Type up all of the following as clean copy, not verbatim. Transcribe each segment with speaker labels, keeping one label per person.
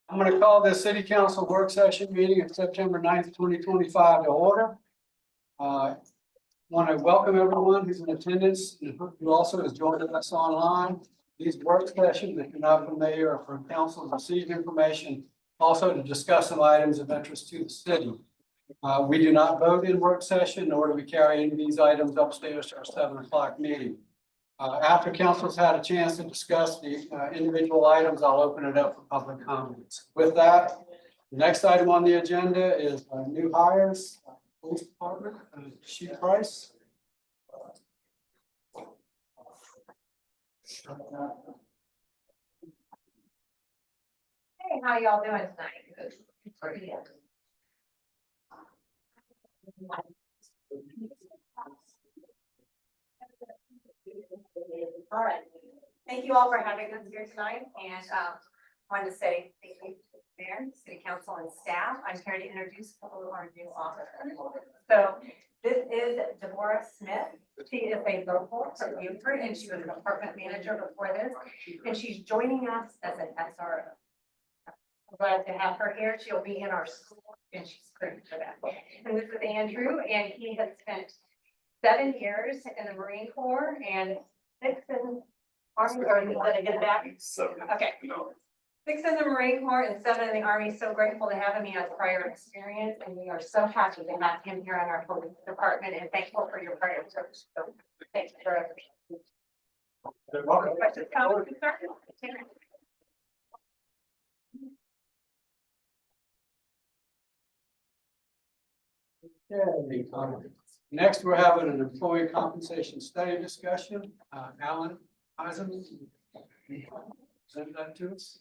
Speaker 1: I'm going to call this city council work session meeting of September 9th, 2025 to order. Want to welcome everyone who's in attendance and who also has joined us online. These work sessions, if you're not familiar, are for council to receive information, also to discuss some items of interest to the city. We do not vote in work session, nor do we carry any of these items upstairs to our 7 o'clock meeting. After council's had a chance to discuss the individual items, I'll open it up for public comments. With that, the next item on the agenda is new hires, police department, Chief Price.
Speaker 2: Hey, how y'all doing tonight? Pretty good. All right. Thank you all for having us here tonight, and wanted to say thank you to the mayor, city council, and staff. I'm here to introduce a couple of our new officers. So this is Deborah Smith. She is a local from Beaufort, and she was an apartment manager before this, and she's joining us as an SRO. I'm glad to have her here. She'll be in our school, and she's great for that. And this is Andrew, and he has spent 7 years in the Marine Corps and 6 in Army, or did I get it back? Okay. 6 in the Marine Corps and 7 in the Army. So grateful to have him. He has prior experience, and we are so happy to have him here on our police department, and thankful for your prior service. So thanks for everything.
Speaker 1: Welcome.
Speaker 2: Questions, comments, concerns?
Speaker 1: Okay. Next, we're having an employee compensation study discussion. Alan Eisen, present that to us.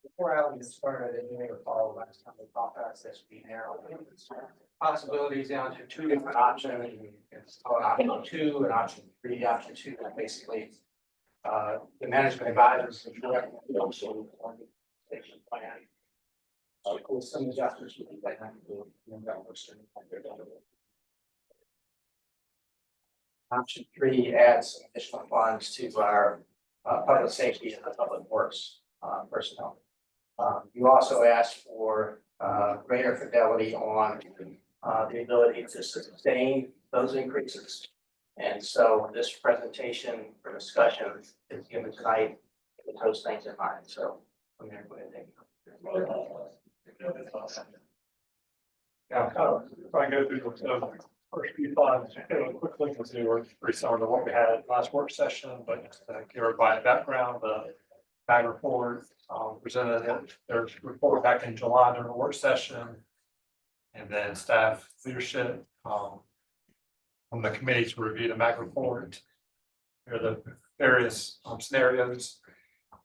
Speaker 3: Before Alan gets started, you may recall last time we talked about this being narrowed possibilities down to 2 different options. It's called option 2 and option 3. Option 2 is basically the management advisors and direct also on the station plan. With some adjustments we can Option 3 adds some additional funds to our public safety and the public works personnel. You also asked for greater fidelity on the ability to sustain those increases. And so this presentation for discussion is given tonight with those things in mind. So I'm going to go ahead and
Speaker 4: Yeah, if I go through the first few slides quickly, because they were pretty similar to what we had last work session, but just to give everybody a background, the MAG report presented their report back in July during the work session, and then staff leadership on the committee to review the MAG report. Here are the various scenarios,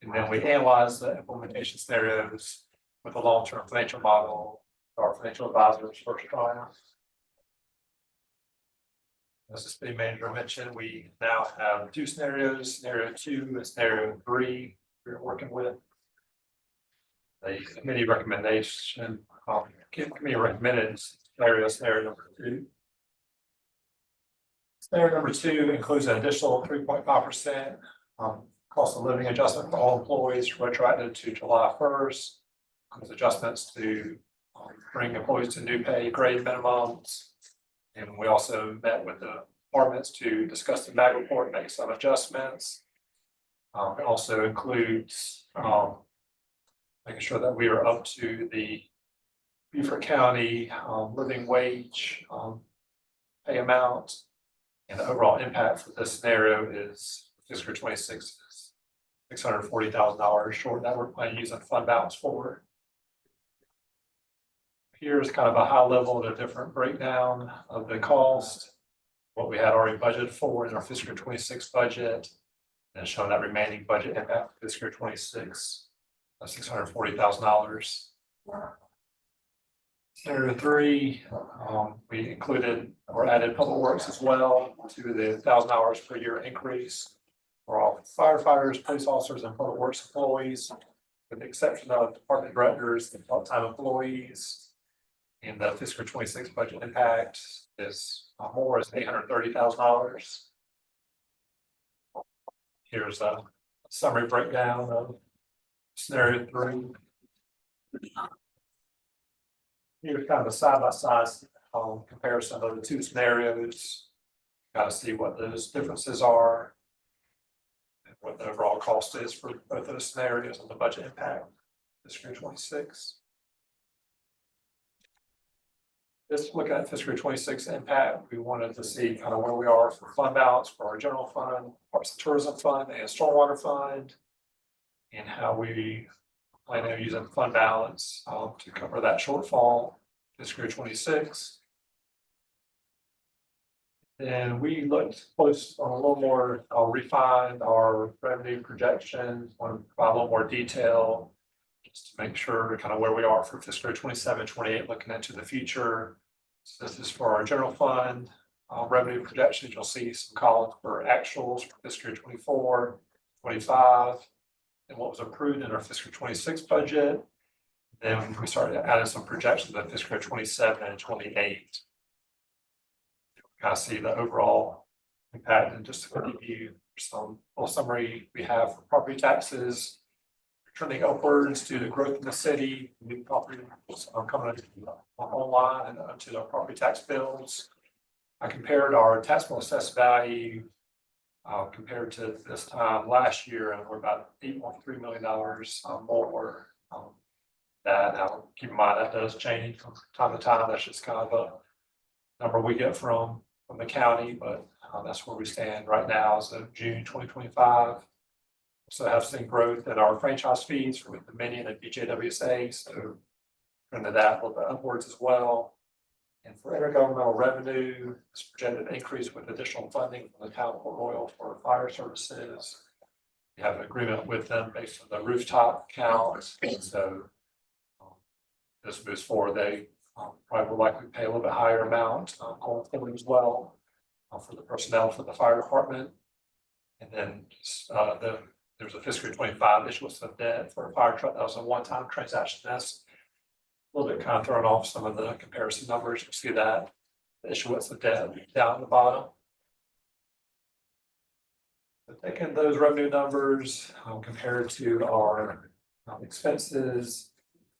Speaker 4: and then we analyze the implementation scenarios with a long-term financial model. Our financial advisors first trial. As the city manager mentioned, we now have 2 scenarios, scenario 2 and scenario 3 we're working with. The committee recommendation, committee recommended scenario number 2. Scenario number 2 includes an additional 3.5% cost of living adjustment for all employees retroactive to July 1st. There's adjustments to bring employees to new pay grade minimums. And we also met with the departments to discuss the MAG report and make some adjustments. It also includes making sure that we are up to the Beaufort County living wage pay amount. And the overall impact for this scenario is fiscal 26 is $640,000 short that we're planning to use on fund balance for. Here's kind of a high level, the different breakdown of the cost, what we had already budgeted for in our fiscal 26 budget, and showing that remaining budget impact for fiscal 26 of $640,000. Scenario 3, we included or added public works as well to the $1,000 per year increase for all firefighters, police officers, and public works employees, with the exception of department directors and part-time employees. And the fiscal 26 budget impact is more is $830,000. Here's a summary breakdown of scenario 3. Here's kind of a side-by-side comparison of the two scenarios. Got to see what those differences are and what the overall cost is for both those scenarios and the budget impact. Fiscal year 26. Just looking at fiscal year 26 impact, we wanted to see kind of where we are for fund balance for our general fund, parks and tourism fund, and stormwater fund, and how we plan on using fund balance to cover that shortfall fiscal year 26. And we looked close on a little more, refined our revenue projections, want to provide a little more detail just to make sure kind of where we are for fiscal year 27, 28, looking into the future. So this is for our general fund revenue projections. You'll see some columns for actuals for fiscal year 24, 25, and what was approved in our fiscal 26 budget. Then we started adding some projections of fiscal year 27 and 28. Kind of see the overall impact, and just to give you some little summary, we have for property taxes trending upwards due to growth in the city, new property coming online and onto our property tax bills. I compared our taxable assessed value compared to this time last year, and we're about $8.3 million more. That now keep in mind that does change from time to time. That's just kind of a number we get from the county, but that's where we stand right now as of June 2025. So have seen growth in our franchise fees with the Dominion and BJWSA, so into that a little bit upwards as well. And for intergovernmental revenue, it's projected to increase with additional funding from the town of Port Royal for fire services. We have an agreement with them based on the rooftop count, and so this moves forward. They probably will likely pay a little bit higher amount going forward as well for the personnel for the fire department. And then there's a fiscal year 25 issuance of debt for a fire truck. That was a one-time transaction. That's a little bit kind of throwing off some of the comparison numbers. You see that the issuance of debt down at the bottom. But taking those revenue numbers compared to our expenses,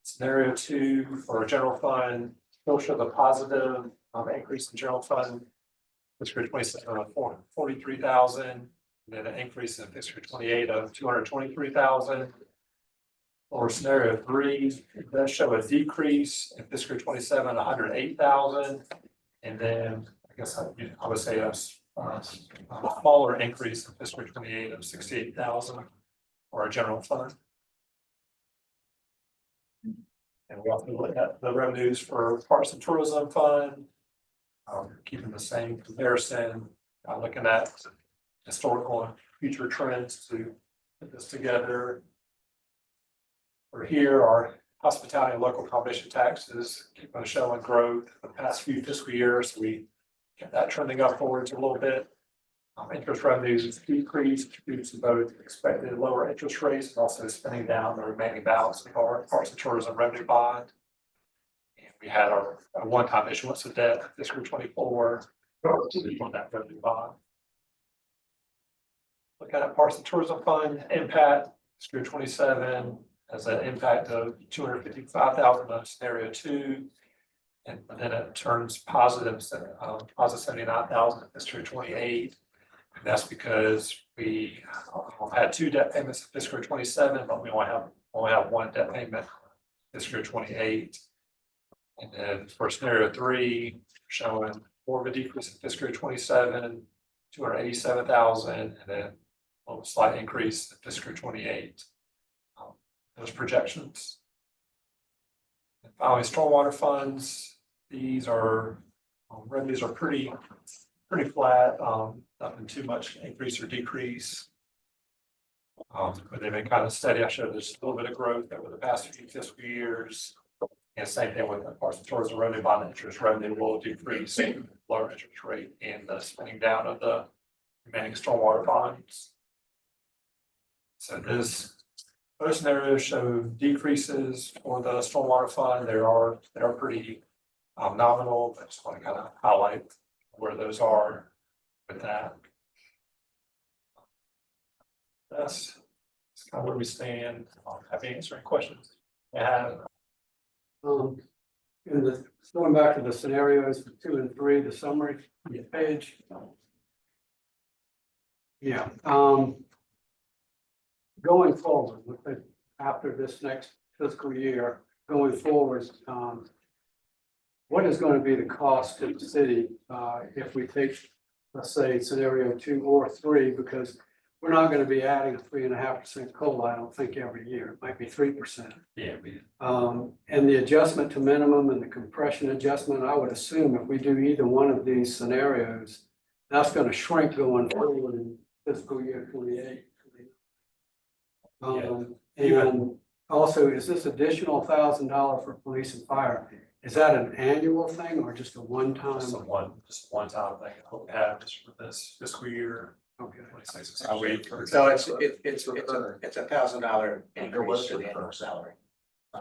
Speaker 4: scenario 2 for a general fund still show the positive increase in general fund fiscal year 27 of $43,000, then an increase in fiscal year 28 of $223,000. Or scenario 3 it does show a decrease in fiscal year 27 $108,000, and then I guess I would say a smaller increase in fiscal year 28 of $68,000 for a general fund. And we also look at the revenues for parks and tourism fund, keeping the same comparison, looking at historical and future trends to put this together. For here, our hospitality and local accommodation taxes keep on showing growth the past few fiscal years. We get that trending upwards a little bit. Interest revenues decreased due to both expected lower interest rates and also spending down the remaining balance of our parks and tourism revenue bond. And we had our one-time issuance of debt fiscal 24 on that revenue bond. Looking at parks and tourism fund impact, fiscal 27 has an impact of $255,000 on scenario 2, and then it turns positive, positive 79,000 in fiscal 28. And that's because we had 2 debt payments in fiscal 27, but we only have 1 debt payment fiscal 28. And then for scenario 3, showing more of a decrease in fiscal 27, 287,000, and then a little slight increase in fiscal 28. Those projections. And finally, stormwater funds. These are revenues are pretty flat. Nothing too much increase or decrease. But they've been kind of steady. I showed there's a little bit of growth over the past few fiscal years. And same thing with the parts and tourism revenue, bond interest revenue will decrease, lower interest rate, and the spending down of the remaining stormwater bonds. So those scenarios show decreases for the stormwater fund. They are pretty nominal, but I just want to kind of highlight where those are with that. that's kind of where we stand. Happy to answer any questions. And
Speaker 1: And going back to the scenarios for 2 and 3, the summary on your page. Yeah, going forward, after this next fiscal year, going forward, what is going to be the cost to the city, if we take, let's say, scenario 2 or 3, because we're not going to be adding a 3.5% COLA, I don't think, every year. It might be 3%.
Speaker 4: yeah,
Speaker 1: And the adjustment to minimum and the compression adjustment, I would assume if we do either one of these scenarios, that's going to shrink going forward in fiscal year 28. And also, is this additional $1,000 for police and fire? Is that an annual thing or just a one-time?
Speaker 4: just one time thing. I hope we have this for this fiscal year.
Speaker 1: Okay.
Speaker 4: 26.
Speaker 3: So it's $1,000 increase to the annual salary.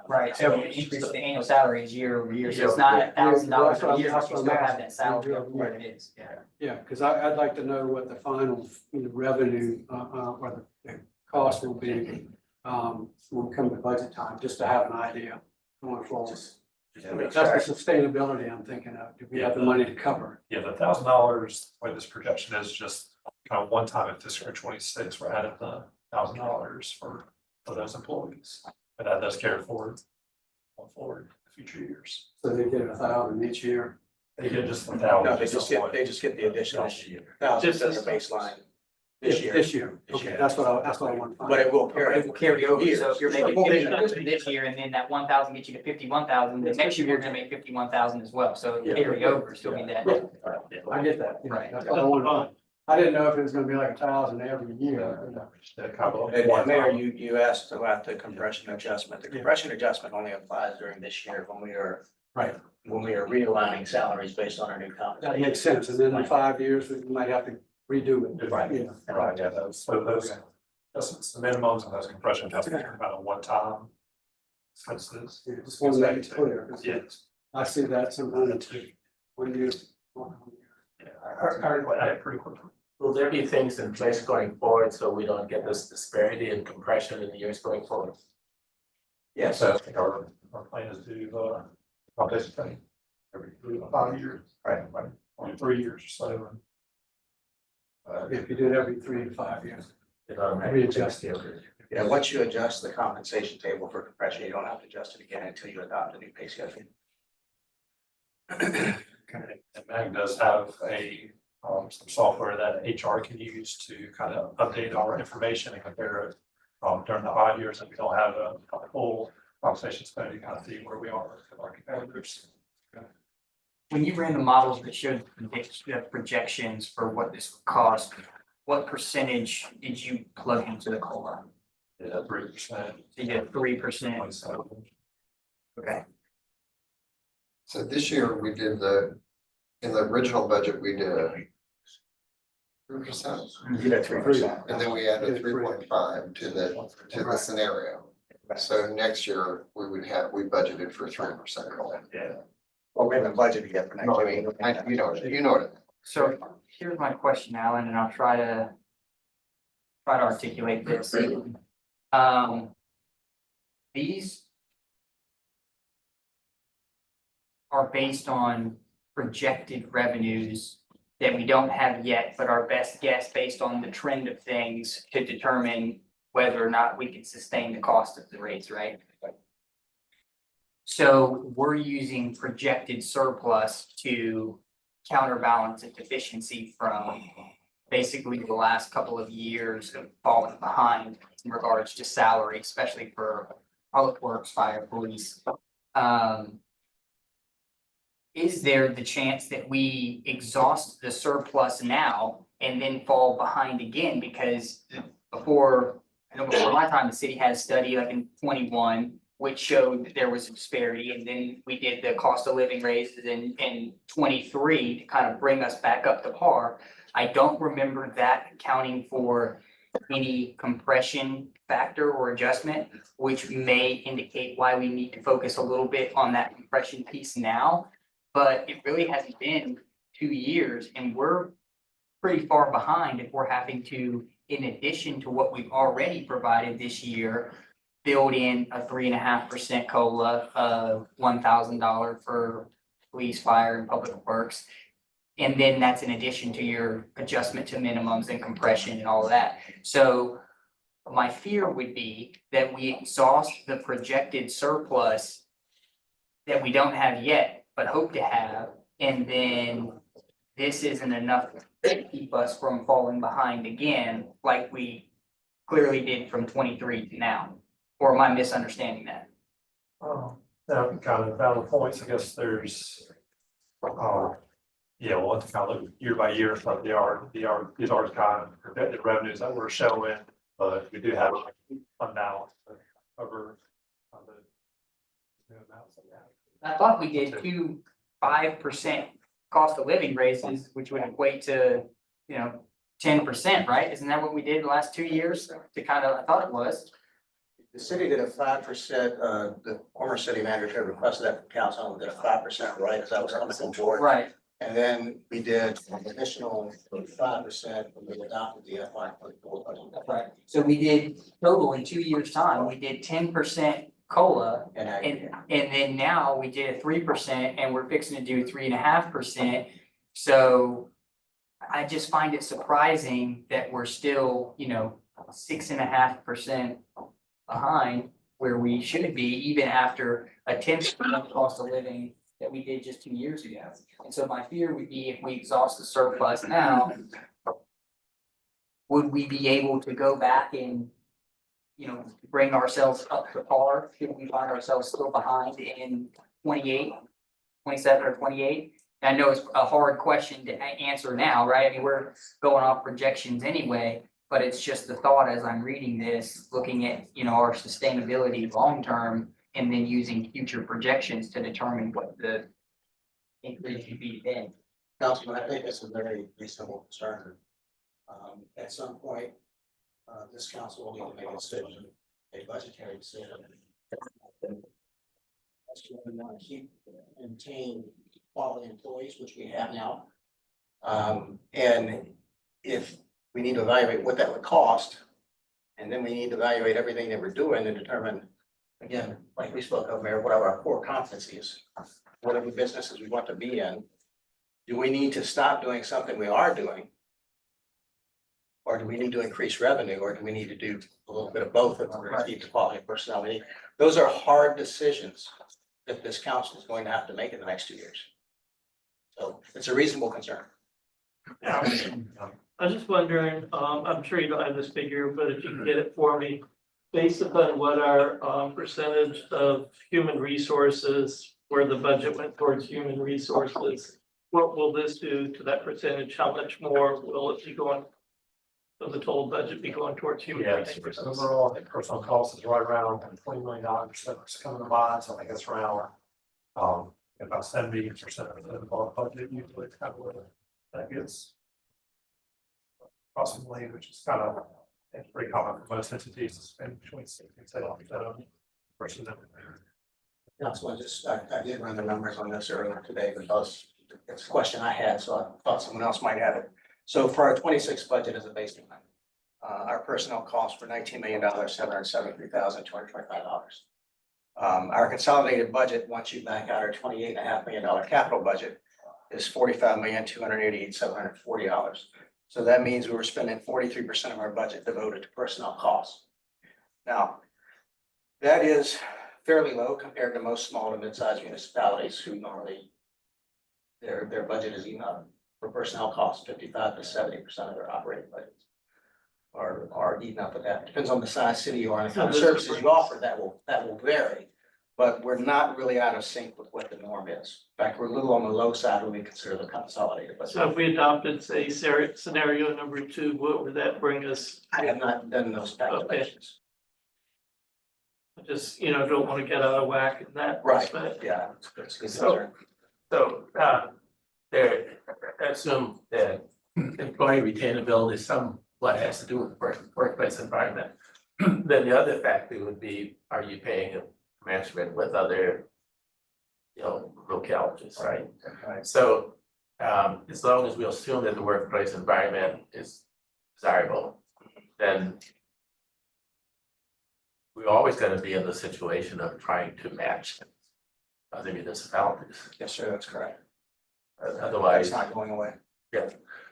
Speaker 5: Right, so the increase of the annual salary is year over year, so it's not $1,000 a year, but you still have that salary of what it is, yeah.
Speaker 1: Yeah, because I'd like to know what the final revenue, or the cost will be, when we come to budget time, just to have an idea going forward. That's the sustainability I'm thinking of. Do we have the money to cover?
Speaker 4: Yeah, the $1,000, the way this projection is just kind of one time in fiscal year 26, we're adding the $1,000 for those employees. But that does carry forward, going forward in future years.
Speaker 1: So they get 1,000 each year?
Speaker 4: They get just $1,000.
Speaker 3: No, they just get the additional $1,000 as a baseline this year.
Speaker 1: This year,
Speaker 3: This
Speaker 1: okay,
Speaker 3: year.
Speaker 1: that's what I want to find.
Speaker 3: But it will
Speaker 5: But it will carry over, so if you're making
Speaker 3: Years.
Speaker 5: 50,000 this year and then that 1,000 gets you to 51,000, then next year you're gonna make 51,000 as well, so it'll carry over, still be that.
Speaker 1: I get that, yeah,
Speaker 5: Right.
Speaker 1: that's what I wanted. I didn't know if it was gonna be like 1,000 every year.
Speaker 3: And Mayor, you asked about the compression adjustment. The compression adjustment only applies during this year when we are realigning salaries based on our new
Speaker 1: That
Speaker 3: compensation.
Speaker 1: makes sense, and then in 5 years, we might have to redo it.
Speaker 3: Right.
Speaker 1: Yeah.
Speaker 4: Right, yeah, so those, that's the minimums and those compression adjustments are about a one-time expenses.
Speaker 1: Yeah, just want to make it clear, 'cause
Speaker 4: Yeah.
Speaker 1: I see that sometimes when you.
Speaker 4: Yeah, I heard pretty quickly.
Speaker 6: Will there be things in place going forward so we don't get this disparity in compression in the years going forward?
Speaker 3: Yes,
Speaker 4: So I think our plan is to do compensation thing every 3 to 5 years.
Speaker 3: Right.
Speaker 4: Or 3 years or so.
Speaker 1: If you do it every 3 to 5 years.
Speaker 6: Readjust.
Speaker 1: Readjust.
Speaker 3: yeah, once you adjust the compensation table for compression, you don't have to adjust it again until you adopt a new pay schedule.
Speaker 4: And MAG does have some software that HR can use to kind of update our information and compare it during the odd years that we don't have a full compensation study to kind of see where we are with our competitors.
Speaker 5: When you ran the models that showed the projections for what this would cost, what percentage did you plug into the COLA?
Speaker 4: Yeah, 3%.
Speaker 5: So you did 3%, okay.
Speaker 7: So this year we did in the original budget, we did 3%.
Speaker 3: You did 3%.
Speaker 7: And then we added 3.5 to the scenario. So next year we budgeted for 3% COLA.
Speaker 3: Yeah. Well, we haven't budgeted yet for next
Speaker 7: No, I
Speaker 3: year.
Speaker 7: mean, you know it.
Speaker 5: So here's my question, Alan, and I'll try to articulate this. These are based on projected revenues that we don't have yet, but our best guess based on the trend of things to determine whether or not we can sustain the cost of the rates, right? So we're using projected surplus to counterbalance a deficiency from basically the last couple of years of falling behind in regards to salary, especially for public works, fire, police. Is there the chance that we exhaust the surplus now and then fall behind again? Because before my time, the city had a study like in 21, which showed that there was a disparity, and then we did the cost of living raises in 23 to kind of bring us back up to par. I don't remember that accounting for any compression factor or adjustment, which may indicate why we need to focus a little bit on that compression piece now. But it really hasn't been 2 years, and we're pretty far behind if we're having to in addition to what we've already provided this year, build in a 3.5% COLA, $1,000 for police, fire, and public works. And then that's in addition to your adjustment to minimums and compression and all of that. So my fear would be that we exhaust the projected surplus that we don't have yet, but hope to have, and then this isn't enough to keep us from falling behind again, like we clearly did from 23 to now. Or am I misunderstanding that?
Speaker 4: Now, kind of valid points, I guess there's, yeah, we'll have to kind of look year by year, but these are kind of projected revenues that we're showing, but we do have unbalanced over the amounts that we have.
Speaker 5: I thought we did 5% cost of living raises, which would equate to, 10%, right? Isn't that what we did the last 2 years? To kind of, I thought it was.
Speaker 3: The city did a 5%, the former city manager had requested that from council, and we did a 5% right, as I was coming from board.
Speaker 5: Right.
Speaker 3: And then we did an additional 5% when we adopted the FY 24 budget.
Speaker 5: Right. So we did total in 2 years' time, we did 10% COLA.
Speaker 3: And
Speaker 5: And then now we did a 3% and we're fixing to do 3.5%. So I just find it surprising that we're still, 6.5% behind where we should be, even after a 10% cost of living that we did just 2 years ago. And so my fear would be if we exhaust the surplus now, would we be able to go back and bring ourselves up to par? Should we find ourselves still behind in 28, 27 or 28? I know it's a hard question to answer now, right? I mean, we're going off projections anyway, but it's just the thought as I'm reading this, looking at, our sustainability long-term and then using future projections to determine what the increase should be then.
Speaker 3: Councilman, I think it's a very reasonable concern. At some point, this council will need to make a decision, a budgetary decision. That's what we want to keep, maintain quality employees, which we have now. And if we need to evaluate what that would cost, and then we need to evaluate everything that we're doing and determine, again, like we spoke of, Mayor, what are our core competencies? What are the businesses we want to be in? Do we need to stop doing something we are doing? Or do we need to increase revenue, or do we need to do a little bit of both in order to keep the quality of personnel we need? Those are hard decisions that this council is going to have to make in the next 2 years. So it's a reasonable concern.
Speaker 8: I was just wondering, I'm sure you don't have this figure, but if you can get it for me, based upon what our percentage of human resources, where the budget went towards human resources, what will this do to that percentage? How much more will it be going? Will the total budget be going towards human
Speaker 4: Yes,
Speaker 8: resources?
Speaker 4: overall, I think personal cost is right around $20 million that's coming to mind, so I think it's around, about 70% of the budget usually is kind of where that gets. Approximately, which is kind of, it's pretty common for most entities to spend between 60 and 70% of personnel.
Speaker 3: Councilman, I did run the numbers on this earlier today because it's a question I had, so I thought someone else might have it. So for our 26 budget as a baseline, our personnel costs were $19,773,225. Our consolidated budget, once you back out our $28.5 million capital budget, is $45,288,740. So that means we were spending 43% of our budget devoted to personnel costs. Now, that is fairly low compared to most small to mid-sized municipalities who normally their budget is enough for personnel costs, 55 to 70% of their operating budgets are eaten up with that. Depends on the size city you are and the kind of services you offer, that will vary. But we're not really out of sync with what the norm is. In fact, we're a little on the low side when we consider the consolidated budget.
Speaker 8: So if we adopted, say, scenario number 2, what would that bring us?
Speaker 3: I have not done those calculations.
Speaker 8: I just, don't want to get out of whack in that
Speaker 3: Right,
Speaker 8: respect.
Speaker 3: yeah. It's a good
Speaker 6: So-
Speaker 3: concern.
Speaker 6: So, assume that employee retainability somewhat has to do with workplace environment. Then the other factor would be, are you paying a commensurate with other, localities, right?
Speaker 3: Right.
Speaker 6: So, as long as we assume that the workplace environment is desirable, then we're always gonna be in the situation of trying to match other municipalities.
Speaker 3: Yes, sir, that's correct.
Speaker 6: Otherwise,
Speaker 3: It's not going away.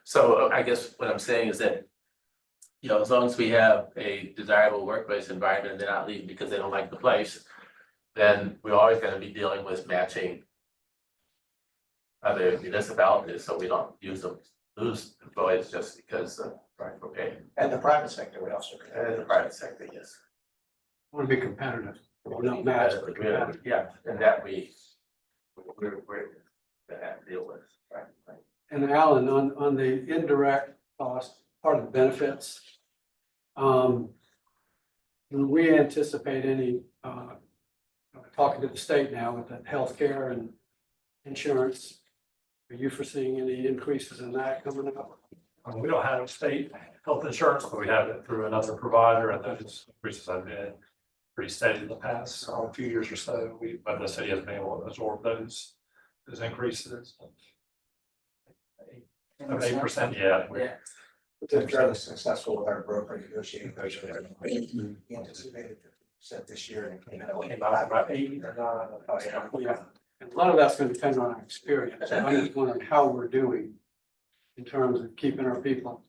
Speaker 6: so I guess what I'm saying is that, you know, as long as we have a desirable workplace environment and they're not leaving because they don't like the place, then we're always gonna be dealing with matching other municipalities, so we don't lose employees just because of, right, we're paying.
Speaker 3: And the private sector would also.
Speaker 6: And the private sector, yes.
Speaker 1: Want to be competitive. We're not matched, but competitive.
Speaker 6: Yeah, and that we're gonna have to deal with, right?
Speaker 1: And Alan, on the indirect cost, part of the benefits, do we anticipate any, talking to the state now with the healthcare and insurance, are you foreseeing any increases in that coming up?
Speaker 4: We don't have state health insurance, but we have it through another provider, and those increases have been pretty steady in the past few years or so. But the city has been able to absorb those increases. Of 8%, yeah.
Speaker 3: We've been fairly successful with our broker negotiating. We anticipated 50% this year and it came out.
Speaker 4: Came out about 8 or 9.
Speaker 3: Oh, yeah.
Speaker 1: Yeah, and a lot of that's going to depend on our experience. So I'm just wondering how we're doing in terms of keeping our people,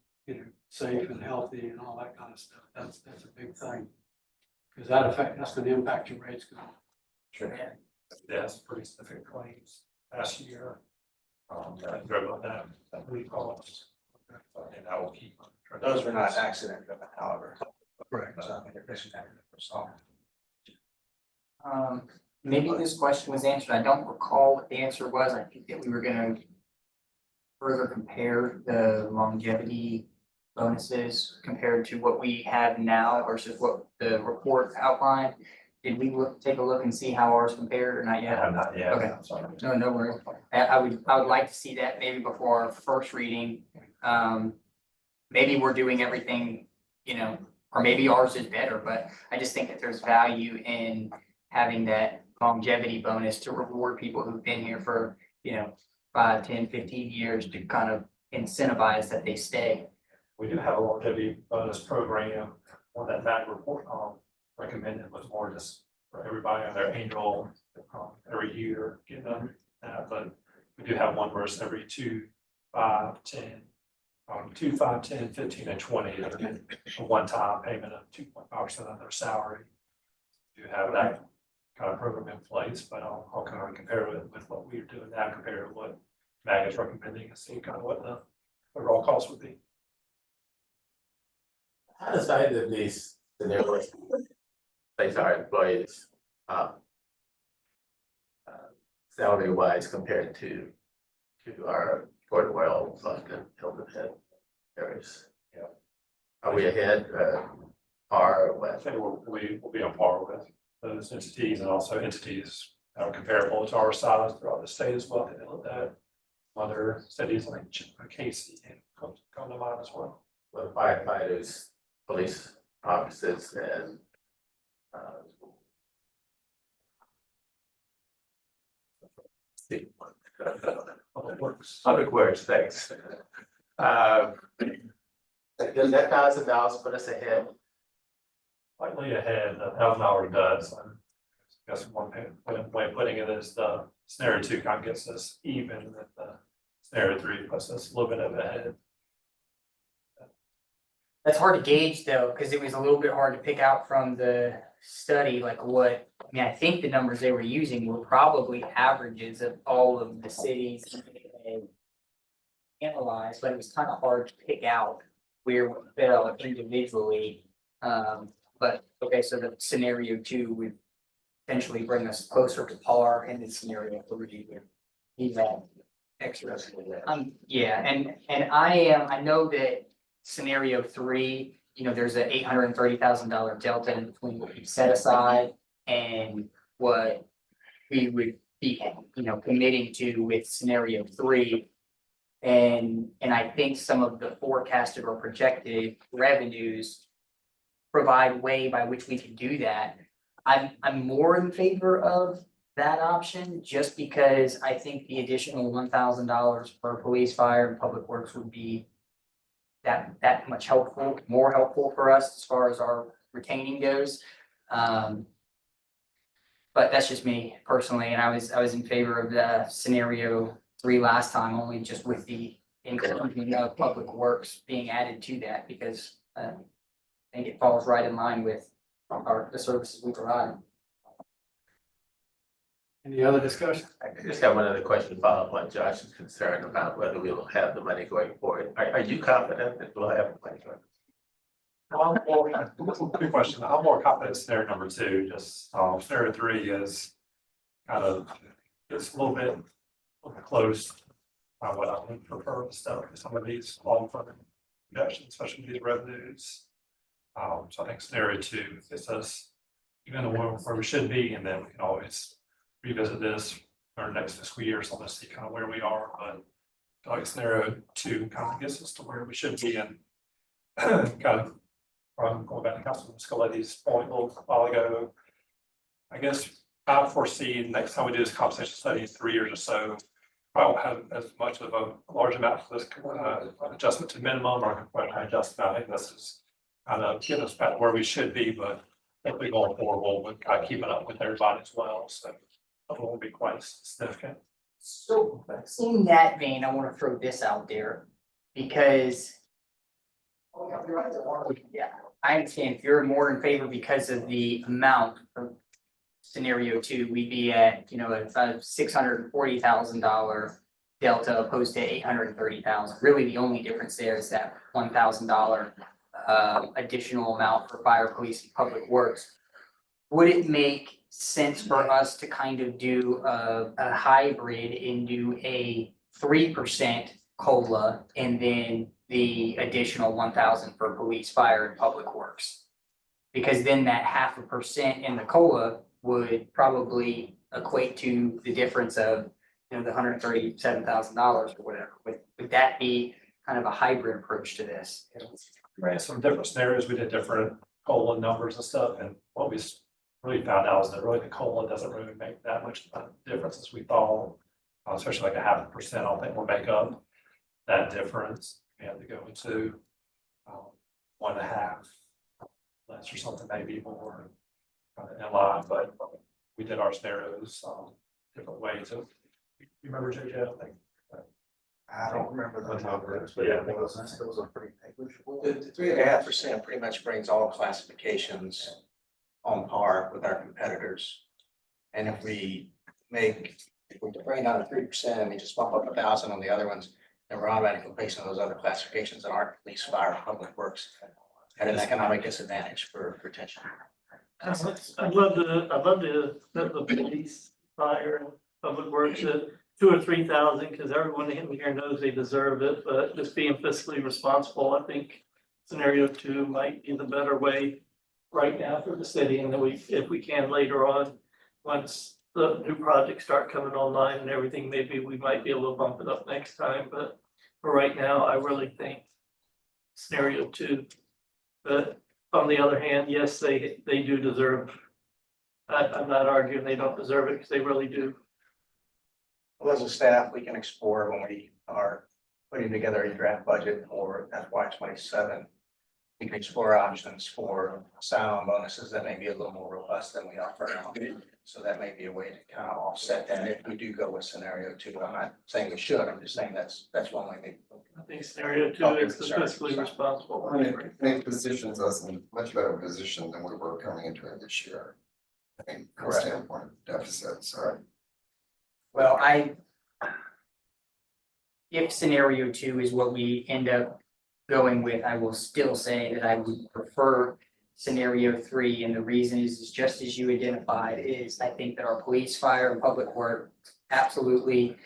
Speaker 1: safe and healthy and all that kind of stuff. That's a big thing. Because that's going to impact your rates.
Speaker 3: Sure.
Speaker 4: Yes, pretty significant claims last year. I drove on that recalls. And I will keep.
Speaker 3: Those were not accident driven, however.
Speaker 1: Correct.
Speaker 3: So,
Speaker 5: Maybe this question was answered. I don't recall what the answer was. I think that we were gonna further compare the longevity bonuses compared to what we have now versus what the report outlined. Did we take a look and see how ours compared or not
Speaker 4: I
Speaker 5: yet?
Speaker 4: have not yet.
Speaker 5: Okay.
Speaker 4: Sorry.
Speaker 5: No worries. I would like to see that maybe before our first reading. Maybe we're doing everything, or maybe ours is better, but I just think that there's value in having that longevity bonus to reward people who've been here for, 5, 10, 15 years to kind of incentivize that they stay.
Speaker 4: We do have a longevity bonus program. One that Matt report recommended was more just for everybody on their annual every year, but we do have one where it's every 2, 5, 10, 2, 5, 10, 15, and 20, a one-time payment of 2.5% of their salary. We do have that kind of program in place, but I'll kind of compare it with what we're doing now compared to what Mag is recommending and see kind of what the overall cost would be.
Speaker 6: How does either of these scenarios place our employees salary wise compared to our Port Royal, London, Hilton Head areas?
Speaker 4: Yeah.
Speaker 6: Are we ahead, par or
Speaker 4: I
Speaker 6: what?
Speaker 4: think we'll be on par with those entities and also entities that are comparable to our size throughout the state as well. They looked at other cities like Casey and come to mind as well.
Speaker 6: With firefighters, police officers and Public works, thanks. Does that $1,000 put us ahead?
Speaker 4: Slightly ahead, $1,000 does. I guess one way of putting it is the scenario 2 kind of gets us even, and the scenario 3 puts us a little bit ahead.
Speaker 5: That's hard to gauge though, because it was a little bit hard to pick out from the study, like I think the numbers they were using were probably averages of all of the cities they analyzed, but it was kind of hard to pick out where we fell individually. But okay, so the scenario 2 would potentially bring us closer to par, and the scenario 3 would be that extra. Yeah, and I know that scenario 3, there's a $830,000 delta in between what we set aside and what we would be, committing to with scenario 3. And I think some of the forecasted or projected revenues provide way by which we can do that. I'm more in favor of that option just because I think the additional $1,000 per police, fire, and public works would be that much more helpful for us as far as our retaining goes. But that's just me personally, and I was in favor of the scenario 3 last time, only just with the inclusion of public works being added to that, because I think it falls right in line with the services we provide.
Speaker 1: Any other discussion?
Speaker 6: I just got one other question to follow up on Josh's concern about whether we'll have the money going forward. Are you confident that we'll have the money going?
Speaker 4: Good question. I'm more confident in scenario number 2, just, scenario 3 is kind of, it's a little bit close. What I would prefer to stuff, some of these long-term projections, especially these revenues. So I think scenario 2 is us, even where we should be, and then we can always revisit this our next fiscal year, so let's see kind of where we are, but I feel like scenario 2 kind of gets us to where we should be, and kind of going back to Councilman Scoletti's point a little while ago. I guess I foresee next time we do this compensation study in 3 years or so, I won't have as much of a large amount for this adjustment to minimum or adjustment. I think this is kind of getting us back to where we should be, but if we go forward, we'll kind of keep it up with everybody as well, so it won't be quite significant.
Speaker 5: So in that vein, I want to throw this out there because yeah, I understand if you're more in favor because of the amount of scenario 2, we'd be at, a $640,000 delta opposed to $830,000. Really, the only difference there is that $1,000 additional amount for fire, police, and public works. Would it make sense for us to kind of do a hybrid and do a 3% COLA and then the additional 1,000 for police, fire, and public works? Because then that 0.5% in the COLA would probably equate to the difference of, the $137,000 or whatever. Would that be kind of a hybrid approach to this?
Speaker 4: Ran some different scenarios, we did different COLA numbers and stuff, and what we really found out is that really the COLA doesn't really make that much difference as we thought, especially like a 0.5%, I don't think will make up that difference. We have to go into 1.5 less or something, maybe more in line, but we did our scenarios different ways. So, you remember JJ? I think.
Speaker 3: I don't remember the numbers, but
Speaker 4: Yeah.
Speaker 3: those are pretty negligible. The 3.5% pretty much brings all classifications on par with our competitors. And if we bring down to 3% and we just bump up 1,000 on the other ones, then we're automatically placing those other classifications that aren't police, fire, public works at an economic disadvantage for retention.
Speaker 8: I'd love to let the police, fire, and public works at 2,000 or 3,000, because everyone in here knows they deserve it, but just being fiscally responsible, I think scenario 2 might be the better way right now for the city, and then if we can later on, once the new projects start coming online and everything, maybe we might be able to bump it up next time, but for right now, I really think scenario 2. But on the other hand, yes, they do deserve. I'm not arguing they don't deserve it, because they really do.
Speaker 3: Well, as a staff, we can explore when we are putting together a draft budget for FY27. We can explore options for sign-on bonuses that may be a little more robust than we offer now. So that may be a way to kind of offset that if we do go with scenario 2. I'm not saying we should, I'm just saying that's one way.
Speaker 8: I think scenario 2 is the fiscally responsible.
Speaker 7: It positions us in a much better position than we were coming into it this year. I think, from a
Speaker 3: Correct.
Speaker 7: standpoint of deficit, so.
Speaker 5: Well, if scenario 2 is what we end up going with, I will still say that I would prefer scenario 3, and the reason is just as you identified, is I think that our police, fire, and public work absolutely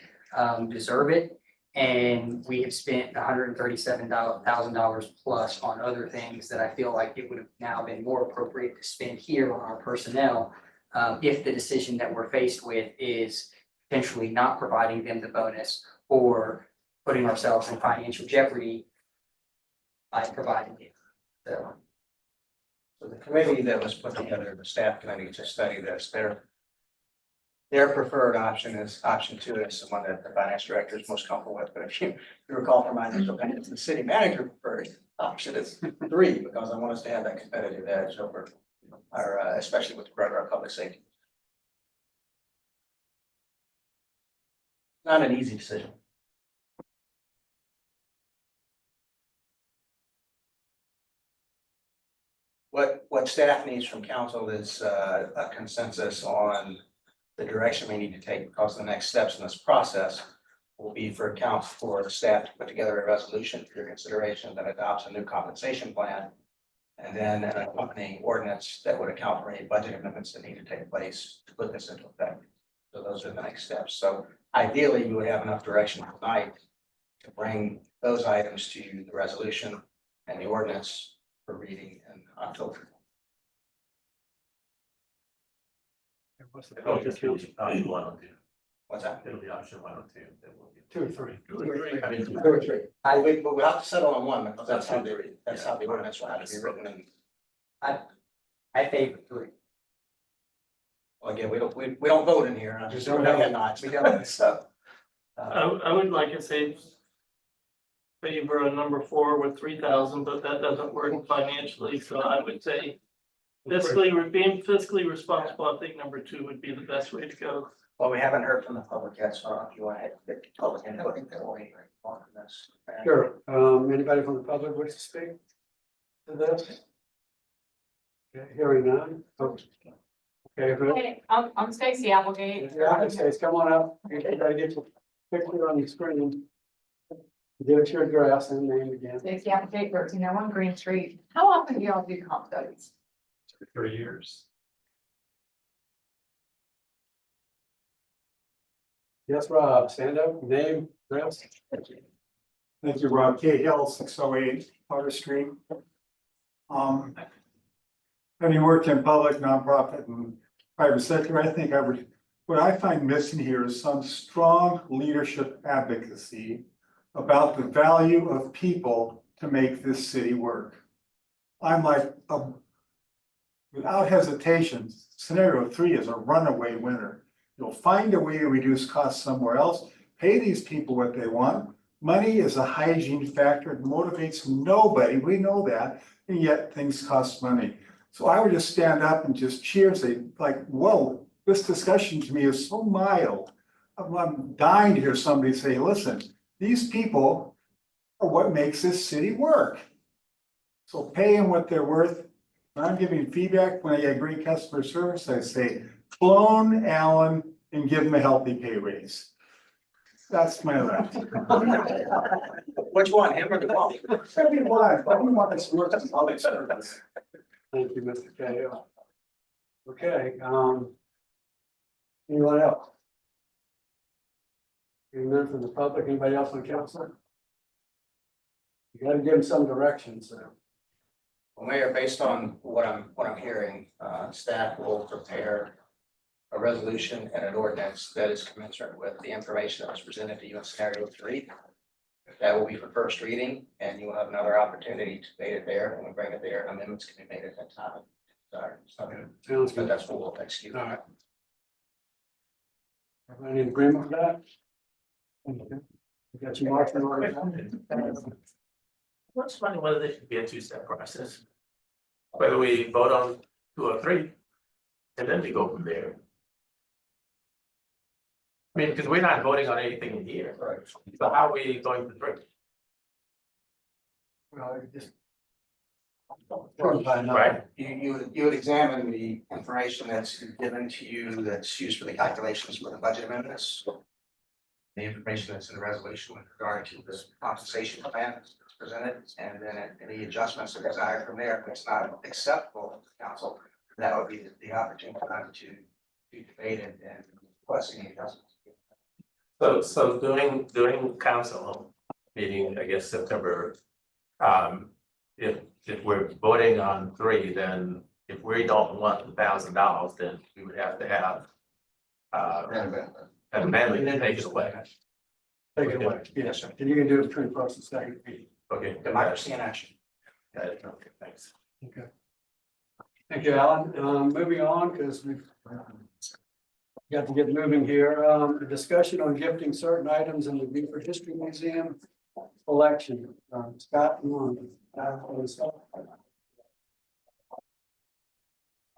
Speaker 5: deserve it. And we have spent $137,000 plus on other things that I feel like it would have now been more appropriate to spend here on our personnel. If the decision that we're faced with is potentially not providing them the bonus or putting ourselves in financial jeopardy by providing it. So
Speaker 3: So the committee that was put together, the staff committee to study this, Their preferred option is option 2 is the one that the finance director is most comfortable with, but if you recall from my initial opinion, the city manager preferred option is 3, because I want us to have that competitive edge over our, especially with regard to our public safety. Not an easy decision. What staff needs from council is a consensus on the direction we need to take, because the next steps in this process will be for for staff to put together a resolution for your consideration that adopts a new compensation plan, and then an accompanying ordinance that would account for any budget amendments that need to take place to put this into effect. So those are the next steps. So ideally, you would have enough direction tonight to bring those items to the resolution and the ordinance for reading in October.
Speaker 6: It'll just be option 1 or 2.
Speaker 3: What's that?
Speaker 6: It'll be option 1 or 2. Then we'll get
Speaker 1: 2 or 3.
Speaker 6: 2 or 3. I mean, 2
Speaker 3: Two or 3. We'll have to settle on one, because that's how the ordinance will have to be written. And
Speaker 5: I favor 3.
Speaker 3: well, again, we don't vote in here. I just don't have nods. We don't, so.
Speaker 8: I would like to say favor on number 4 with 3,000, but that doesn't work financially, so I would say being fiscally responsible, I think number 2 would be the best way to go.
Speaker 3: Well, we haven't heard from the public yet, so I don't know if you want to get public input on this.
Speaker 1: Sure. Anybody from the public wish to speak to this? Okay, hearing none. Oh, okay, good.
Speaker 9: Hey, I'm Stacy Applegate.
Speaker 1: Yeah, Stace, come on up. You gotta get your picture on the screen. Give us your address and name again.
Speaker 9: Stacy Applegate, 1301 Green Street. How often do y'all do comp studies?
Speaker 4: 3 years.
Speaker 1: Yes, Rob, stand up, name, address.
Speaker 10: Thank you, Rob. K Hill, 608 Carter Street. Having worked in public, nonprofit and private sector, I think what I find missing here is some strong leadership advocacy about the value of people to make this city work. I'm like, without hesitation, scenario 3 is a runaway winner. You'll find a way to reduce costs somewhere else, pay these people what they want. Money is a hygiene factor, it motivates nobody, we know that, and yet things cost money. So I would just stand up and just cheer, say like, whoa, this discussion to me is so mild. I'm dying to hear somebody say, listen, these people are what makes this city work. So pay them what they're worth. When I'm giving feedback, when I get great customer service, I say, clone Alan and give him a healthy pay raise. That's my left.
Speaker 3: Which one, him or the ball?
Speaker 10: Public service.
Speaker 1: Thank you, Mr. Cahill. Okay, anyone else? Any men from the public, anybody else on council? You gotta give them some direction, so.
Speaker 3: Well, Mayor, based on what I'm hearing, staff will prepare a resolution and an ordinance that is commensurate with the information that was presented to you in scenario 3. That will be for first reading, and you will have another opportunity to debate it there. When we bring it there, amendments can be made at that time. Sorry,
Speaker 1: Sounds
Speaker 3: but
Speaker 1: good.
Speaker 3: that's what we'll execute.
Speaker 1: All right. Everybody in agreement with that? Okay. You got your marching orders?
Speaker 6: What's funny whether this should be a 2-step process. Whether we vote on 2 or 3, and then we go from there. I mean, because we're not voting on anything in here,
Speaker 3: Right.
Speaker 6: so how are we going to 3?
Speaker 1: Well, you just.
Speaker 6: Right.
Speaker 3: You would examine the information that's given to you that's used for the calculations for the budget amendments. The information that's in the resolution with regard to this compensation plan that's presented, and then any adjustments that are desired from there. If it's not acceptable to the council, that would be the opportunity time to debate it and request any adjustments.
Speaker 6: So during council meeting, I guess September, if we're voting on 3, then if we don't want $1,000, then we would have to have an amendment to take it away.
Speaker 1: Take it away, yes, sir. And you can do it between first and second reading.
Speaker 6: Okay.
Speaker 3: Democracy in action.
Speaker 6: Okay, thanks.
Speaker 1: Okay. Thank you, Alan. Moving on, because we've Got to get moving here. A discussion on gifting certain items in the Beaufort History Museum collection. Scott, you want to add all this up?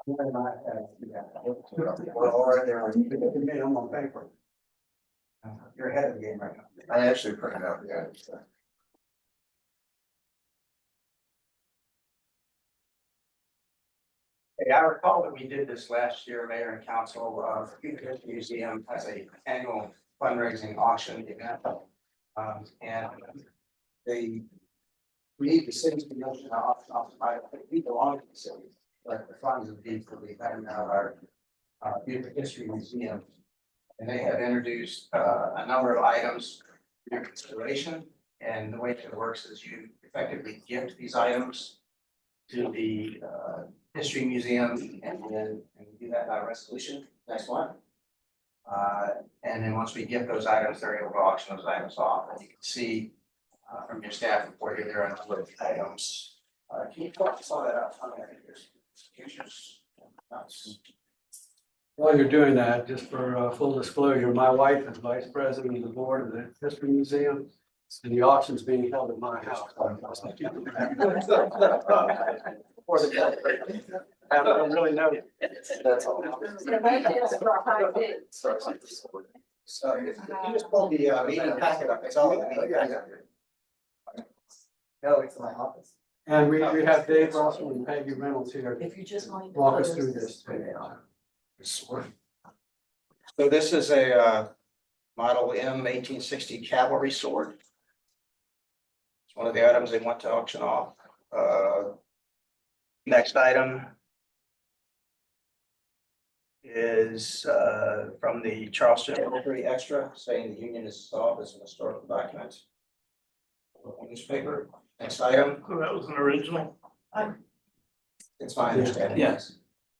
Speaker 3: Well, already there.
Speaker 1: I'm on paper.
Speaker 3: You're ahead of the game right now.
Speaker 7: I actually printed out, yeah.
Speaker 3: Hey, I recall that we did this last year, Mayor and Council. The Beaufort History Museum has a annual fundraising auction event. And we need the city's promotion off, we belong to the city, but the funds would be for the betterment of our Beaufort History Museum. And they have introduced a number of items for your consideration, and the way it works is you effectively gift these items to the History Museum, and then we do that by resolution next month. And then once we gift those items, they're able to auction those items off, and you can see from your staff report here, there are a number of items. Can you talk some of that up? I think there's futures.
Speaker 1: While you're doing that, just for full disclosure, my wife is vice president of the board of the History Museum. And the auction's being held at my house. I don't really know.
Speaker 3: That's all. So if you just pull the meeting packet up, it's all in the meeting packet. No, it's in my office.
Speaker 1: And we have Dave Russell and Peggy Reynolds here.
Speaker 9: If you just want to.
Speaker 1: Walk us through this.
Speaker 3: So this is a Model M 1860 cavalry sword. It's one of the items they want to auction off. Next item is from the Charleston Military Extra, saying the Union is dissolved as an historical document. Newspaper. Next item.
Speaker 8: So that was an original.
Speaker 3: It's my understanding.
Speaker 11: Yes.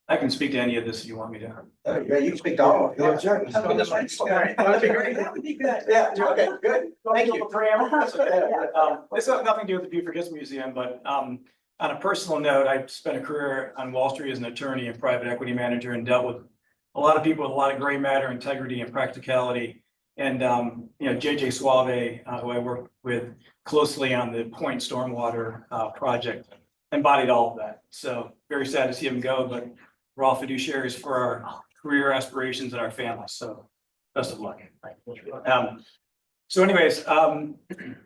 Speaker 11: I can speak to any of this if you want me to.
Speaker 3: Yeah, you can speak to all of it.
Speaker 1: Yeah, sure.
Speaker 3: That'd be great. That would be good. Yeah, okay, good. Thank you.
Speaker 11: This has nothing to do with the Beaufort History Museum, but on a personal note, I spent a career on Wall Street as an attorney and private equity manager and dealt with a lot of people with a lot of gray matter, integrity and practicality. And JJ Suave, who I worked with closely on the Point Stormwater project, embodied all of that. So very sad to see him go, but we're all fiduciaries for our career aspirations and our families. So best of luck. So anyways,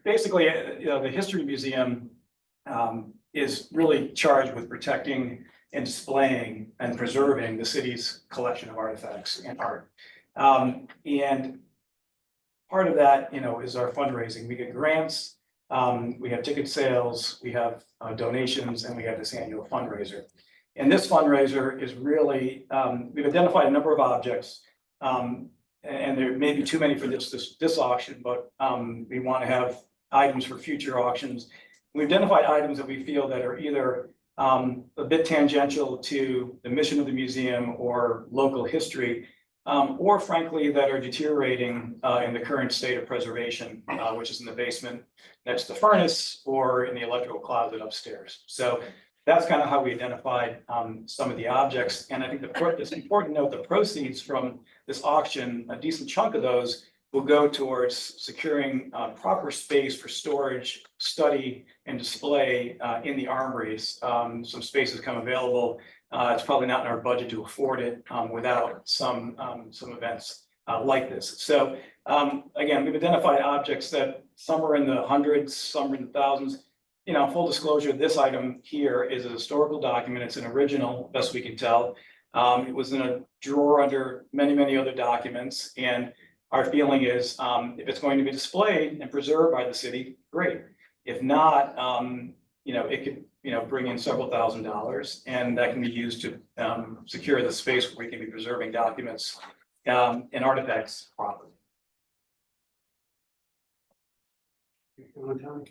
Speaker 11: basically, the History Museum is really charged with protecting and displaying and preserving the city's collection of artifacts and art. And part of that, is our fundraising. We get grants, we have ticket sales, we have donations, and we have this annual fundraiser. And this fundraiser is really, we've identified a number of objects, and there may be too many for this auction, but we want to have items for future auctions. We've identified items that we feel that are either a bit tangential to the mission of the museum or local history, or frankly, that are deteriorating in the current state of preservation, which is in the basement next to the furnace or in the electrical closet upstairs. So that's kind of how we identified some of the objects. And I think it's important to note the proceeds from this auction, a decent chunk of those will go towards securing proper space for storage, study, and display in the armories. Some space has come available. It's probably not in our budget to afford it without some events like this. So again, we've identified objects that some are in the hundreds, some are in the thousands. Full disclosure, this item here is a historical document. It's an original, best we can tell. It was in a drawer under many, many other documents. And our feeling is if it's going to be displayed and preserved by the city, great. If not, it could bring in several $1,000s, and that can be used to secure the space where we can be preserving documents and artifacts properly.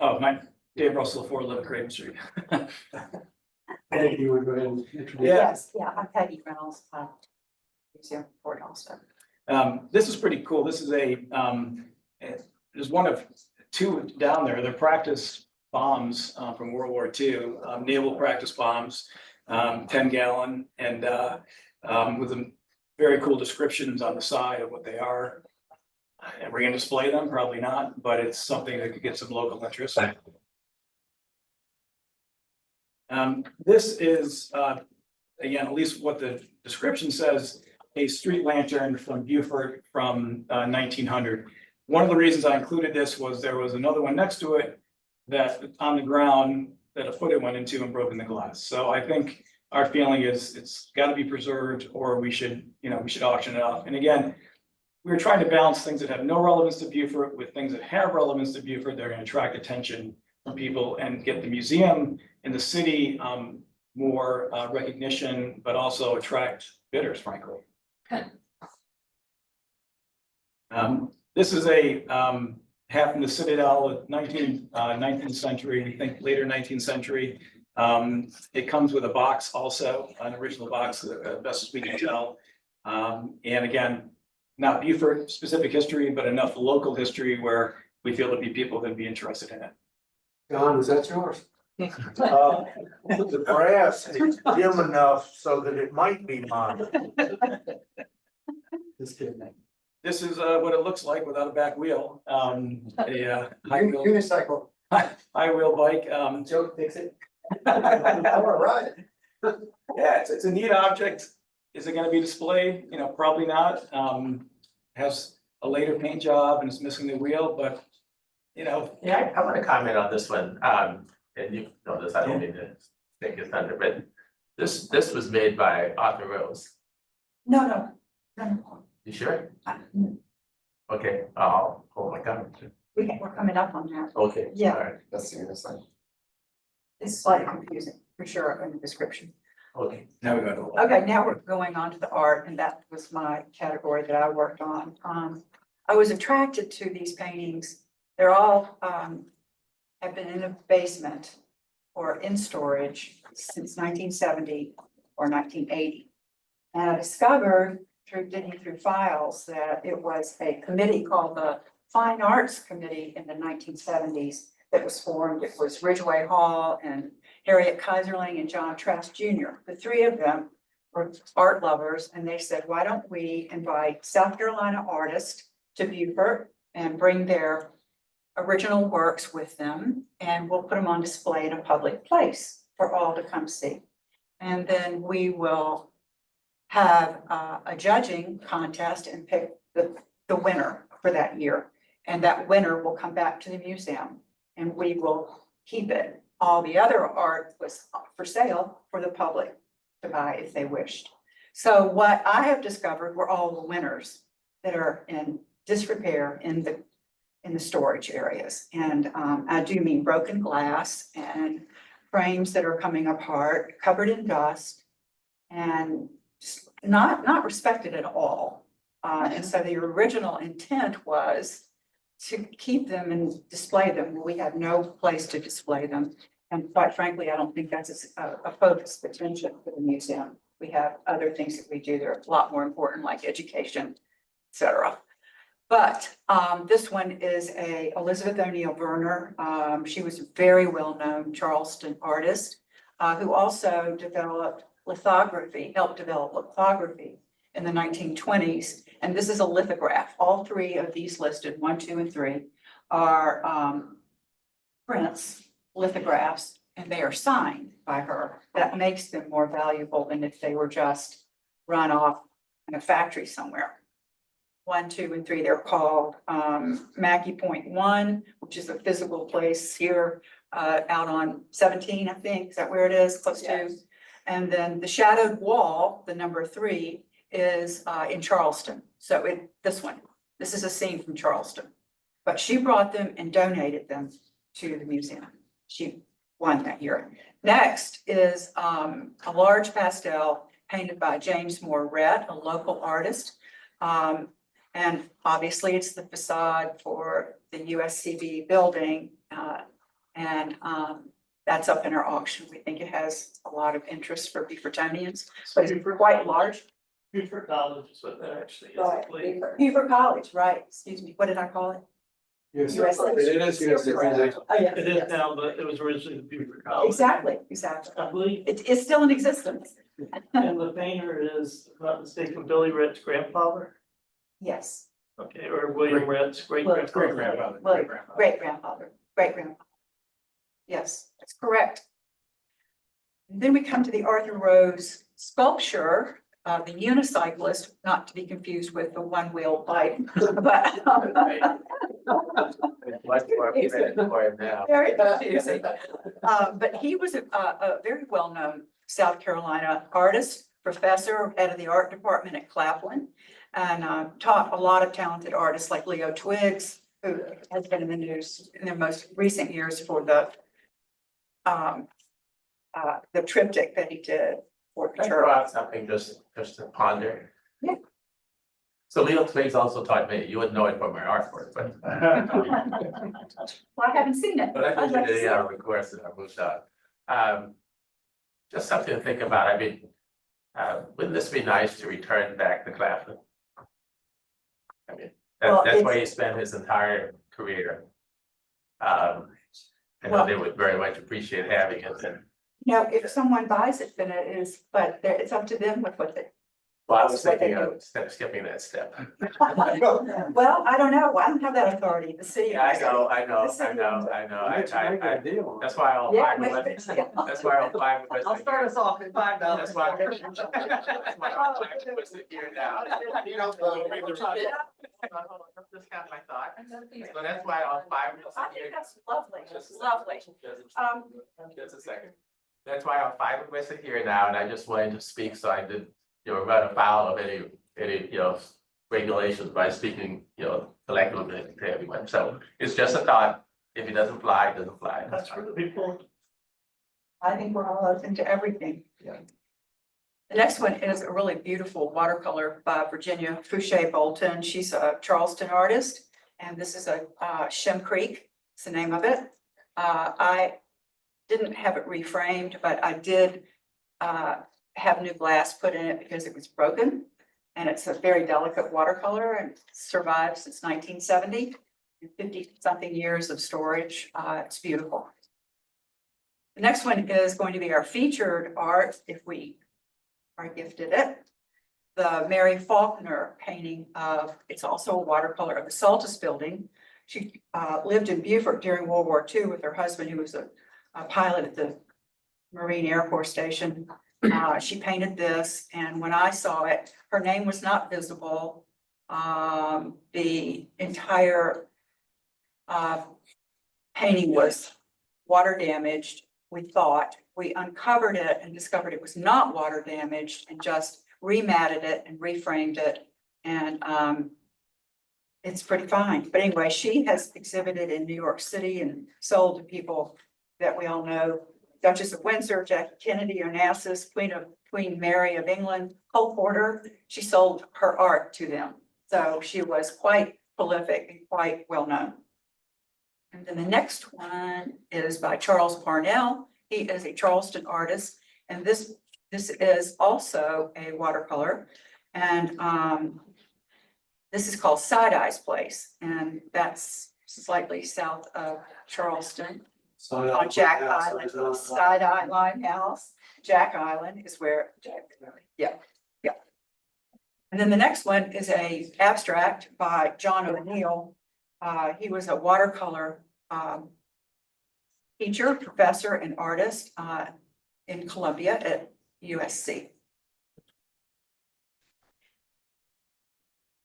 Speaker 11: Oh, Dave Russell, 411 Craven Street.
Speaker 1: Hey, you want to go ahead and introduce?
Speaker 9: Yes, yeah, I'm Peggy Reynolds, museum report also.
Speaker 11: This is pretty cool. This is there's one of two down there. They're practice bombs from World War II, naval practice bombs, 10-gallon, and with very cool descriptions on the side of what they are. And we're gonna display them, probably not, but it's something that could get some local interest. This is, again, at least what the description says, a street lantern from Beaufort from 1900. One of the reasons I included this was there was another one next to it that on the ground that a foot it went into and broken the glass. So I think our feeling is it's got to be preserved, or we should auction it off. And again, we're trying to balance things that have no relevance to Beaufort with things that have relevance to Beaufort. They're going to attract attention from people and get the museum and the city more recognition, but also attract bidders, frankly. This is a happened to Citadel, 19th century, we think later 19th century. It comes with a box also, an original box, best as we can tell. And again, not Beaufort specific history, but enough local history where we feel there'd be people that'd be interested in it.
Speaker 1: John, is that yours?
Speaker 12: The brass is dim enough so that it might be mine.
Speaker 1: Just kidding.
Speaker 11: This is what it looks like without a back wheel. A high wheel,
Speaker 1: Unicycle.
Speaker 11: high wheel bike.
Speaker 1: Joe, fix it.
Speaker 7: All right.
Speaker 11: Yeah, it's a neat object. Is it gonna be displayed? You know, probably not. Has a later paint job and it's missing the wheel, but you know.
Speaker 6: Yeah, I want to comment on this one, and you know this, I don't mean to take his thunder, but this was made by Arthur Rose.
Speaker 9: No.
Speaker 6: You sure? Okay, I'll hold my comment.
Speaker 9: We're coming up on that.
Speaker 6: Okay.
Speaker 9: Yeah.
Speaker 6: All right,
Speaker 7: That's the unicycle.
Speaker 9: It's slightly confusing, for sure, in the description.
Speaker 6: okay.
Speaker 11: Now we go.
Speaker 9: Okay, now we're going on to the art, and that was my category that I worked on. I was attracted to these paintings. They're all have been in the basement or in storage since 1970 or 1980. And I discovered through digging through files that it was a committee called the Fine Arts Committee in the 1970s that was formed. It was Ridgway Hall and Harriet Kaiserling and John Trask Jr. The three of them were art lovers, and they said, why don't we invite South Carolina artists to Beaufort and bring their original works with them, and we'll put them on display in a public place for all to come see. And then we will have a judging contest and pick the winner for that year. And that winner will come back to the museum and we will keep it. All the other art was for sale for the public to buy if they wished. So what I have discovered were all the winners that are in disrepair in the storage areas. And I do mean broken glass and frames that are coming apart, covered in dust, and just not respected at all. And so the original intent was to keep them and display them. We have no place to display them. And quite frankly, I don't think that's a focus attention for the museum. We have other things that we do that are a lot more important, like education, et cetera. But this one is a Elizabeth O'Neill Burner. She was a very well-known Charleston artist who also developed lithography, helped develop lithography in the 1920s. And this is a lithograph. All three of these listed, 1, 2, and 3, are prints, lithographs, and they are signed by her. That makes them more valuable than if they were just run off in a factory somewhere. 1, 2, and 3, they're called Mackey Point 1, which is a physical place here out on 17, I think. Is that where it is? Close to. And then the Shadowed Wall, the number 3, is in Charleston. So this is a scene from Charleston. But she brought them and donated them to the museum. She won that year. Next is a large pastel painted by James Moore Rhett, a local artist. And obviously it's the facade for the USCB building. And that's up in our auction. We think it has a lot of interest for Beaufortonians, but it's quite large.
Speaker 8: Beaufort College is what that actually is. I
Speaker 9: Right,
Speaker 8: believe.
Speaker 9: Beaufort College, right, excuse me, what did I call it?
Speaker 1: Yes,
Speaker 9: US.
Speaker 1: it is.
Speaker 9: Oh, yeah.
Speaker 8: It is now, but it was originally the Beaufort College.
Speaker 9: Exactly.
Speaker 8: I believe.
Speaker 9: It's still in existence.
Speaker 8: And the painter is, if I'm not mistaken, Billy Rhett's grandfather,
Speaker 9: Yes,
Speaker 8: okay, or William Rhett's great
Speaker 9: Well,
Speaker 8: grandfather.
Speaker 11: Great-grandfather.
Speaker 9: well, great grandfather, great grandfather. Yes, that's correct. And then we come to the Arthur Rose sculpture, the unicyclist, not to be confused with the one-wheel bike, but
Speaker 6: Much more prepared for him now.
Speaker 9: very confusing. But he was a very well-known South Carolina artist, professor, head of the art department at Claflin, and taught a lot of talented artists like Leo Twiggs, who has been in the news in the most recent years for the triptych that he did for
Speaker 6: Can I
Speaker 9: the
Speaker 6: throw
Speaker 9: church.
Speaker 6: out something just to ponder?
Speaker 9: Yeah.
Speaker 6: So Leo Twiggs also taught me, you wouldn't know it from my artwork, but.
Speaker 9: Well, I haven't seen it.
Speaker 6: But I
Speaker 9: I'd
Speaker 6: think
Speaker 9: like to
Speaker 6: it
Speaker 9: see
Speaker 6: is
Speaker 9: it.
Speaker 6: our course that I moved on. Just something to think about. I mean, wouldn't this be nice to return back to Claflin? I mean,
Speaker 9: Well,
Speaker 6: that's where
Speaker 9: it's-
Speaker 6: he spent his entire career. I know they would very much appreciate having it. And,
Speaker 9: You know, if someone buys it, then it is, but it's up to them with what they.
Speaker 6: well, I was
Speaker 9: That's what they
Speaker 6: thinking of skipping that step.
Speaker 9: Well, I don't know. I don't have that authority. The city.
Speaker 6: Yeah, I know.
Speaker 1: Let's make a deal.
Speaker 6: That's why I'll
Speaker 9: Yeah,
Speaker 6: find the
Speaker 9: maybe.
Speaker 6: West. That's why I'll find the West.
Speaker 1: I'll start us off at $5.
Speaker 6: That's why. That's why I'll find the West here now. You don't. Just got my thought. So that's why I'll find.
Speaker 9: I think that's lovely. That's lovely.
Speaker 6: Just a second. That's why I'm fine with West here now, and I just wanted to speak, so I did, run afoul of any, regulations by speaking, collectively to everyone. So it's just a thought. If it doesn't fly, it doesn't fly.
Speaker 8: That's really cool.
Speaker 9: I think we're all open to everything.
Speaker 6: Yeah.
Speaker 9: The next one is a really beautiful watercolor by Virginia Fouché Bolton. She's a Charleston artist, and this is a Shem Creek, it's the name of it. I didn't have it reframed, but I did have new glass put in it because it was broken. And it's a very delicate watercolor and survived since 1970, 50-something years of storage. It's beautiful. The next one is going to be our featured art, if we are gifted it. The Mary Faulkner painting of, it's also a watercolor of the Saltus Building. She lived in Beaufort during World War II with her husband, who was a pilot at the Marine Air Force Station. She painted this, and when I saw it, her name was not visible. The entire painting was water damaged. We thought, we uncovered it and discovered it was not water damaged and just rematted it and reframed it. And it's pretty fine. But anyway, she has exhibited in New York City and sold to people that we all know. Duchess of Windsor, Jackie Kennedy, Onassis, Queen Mary of England, Cole Porter. She sold her art to them. So she was quite prolific and quite well known. And then the next one is by Charles Parnell. He is a Charleston artist, and this is also a watercolor. And this is called Side Eye's Place, and that's slightly south of Charleston. On Jack Island, Side Eye Limehouse. Jack Island is where, yeah. And then the next one is a abstract by John O'Neill. He was a watercolor teacher, professor, and artist in Columbia at USC.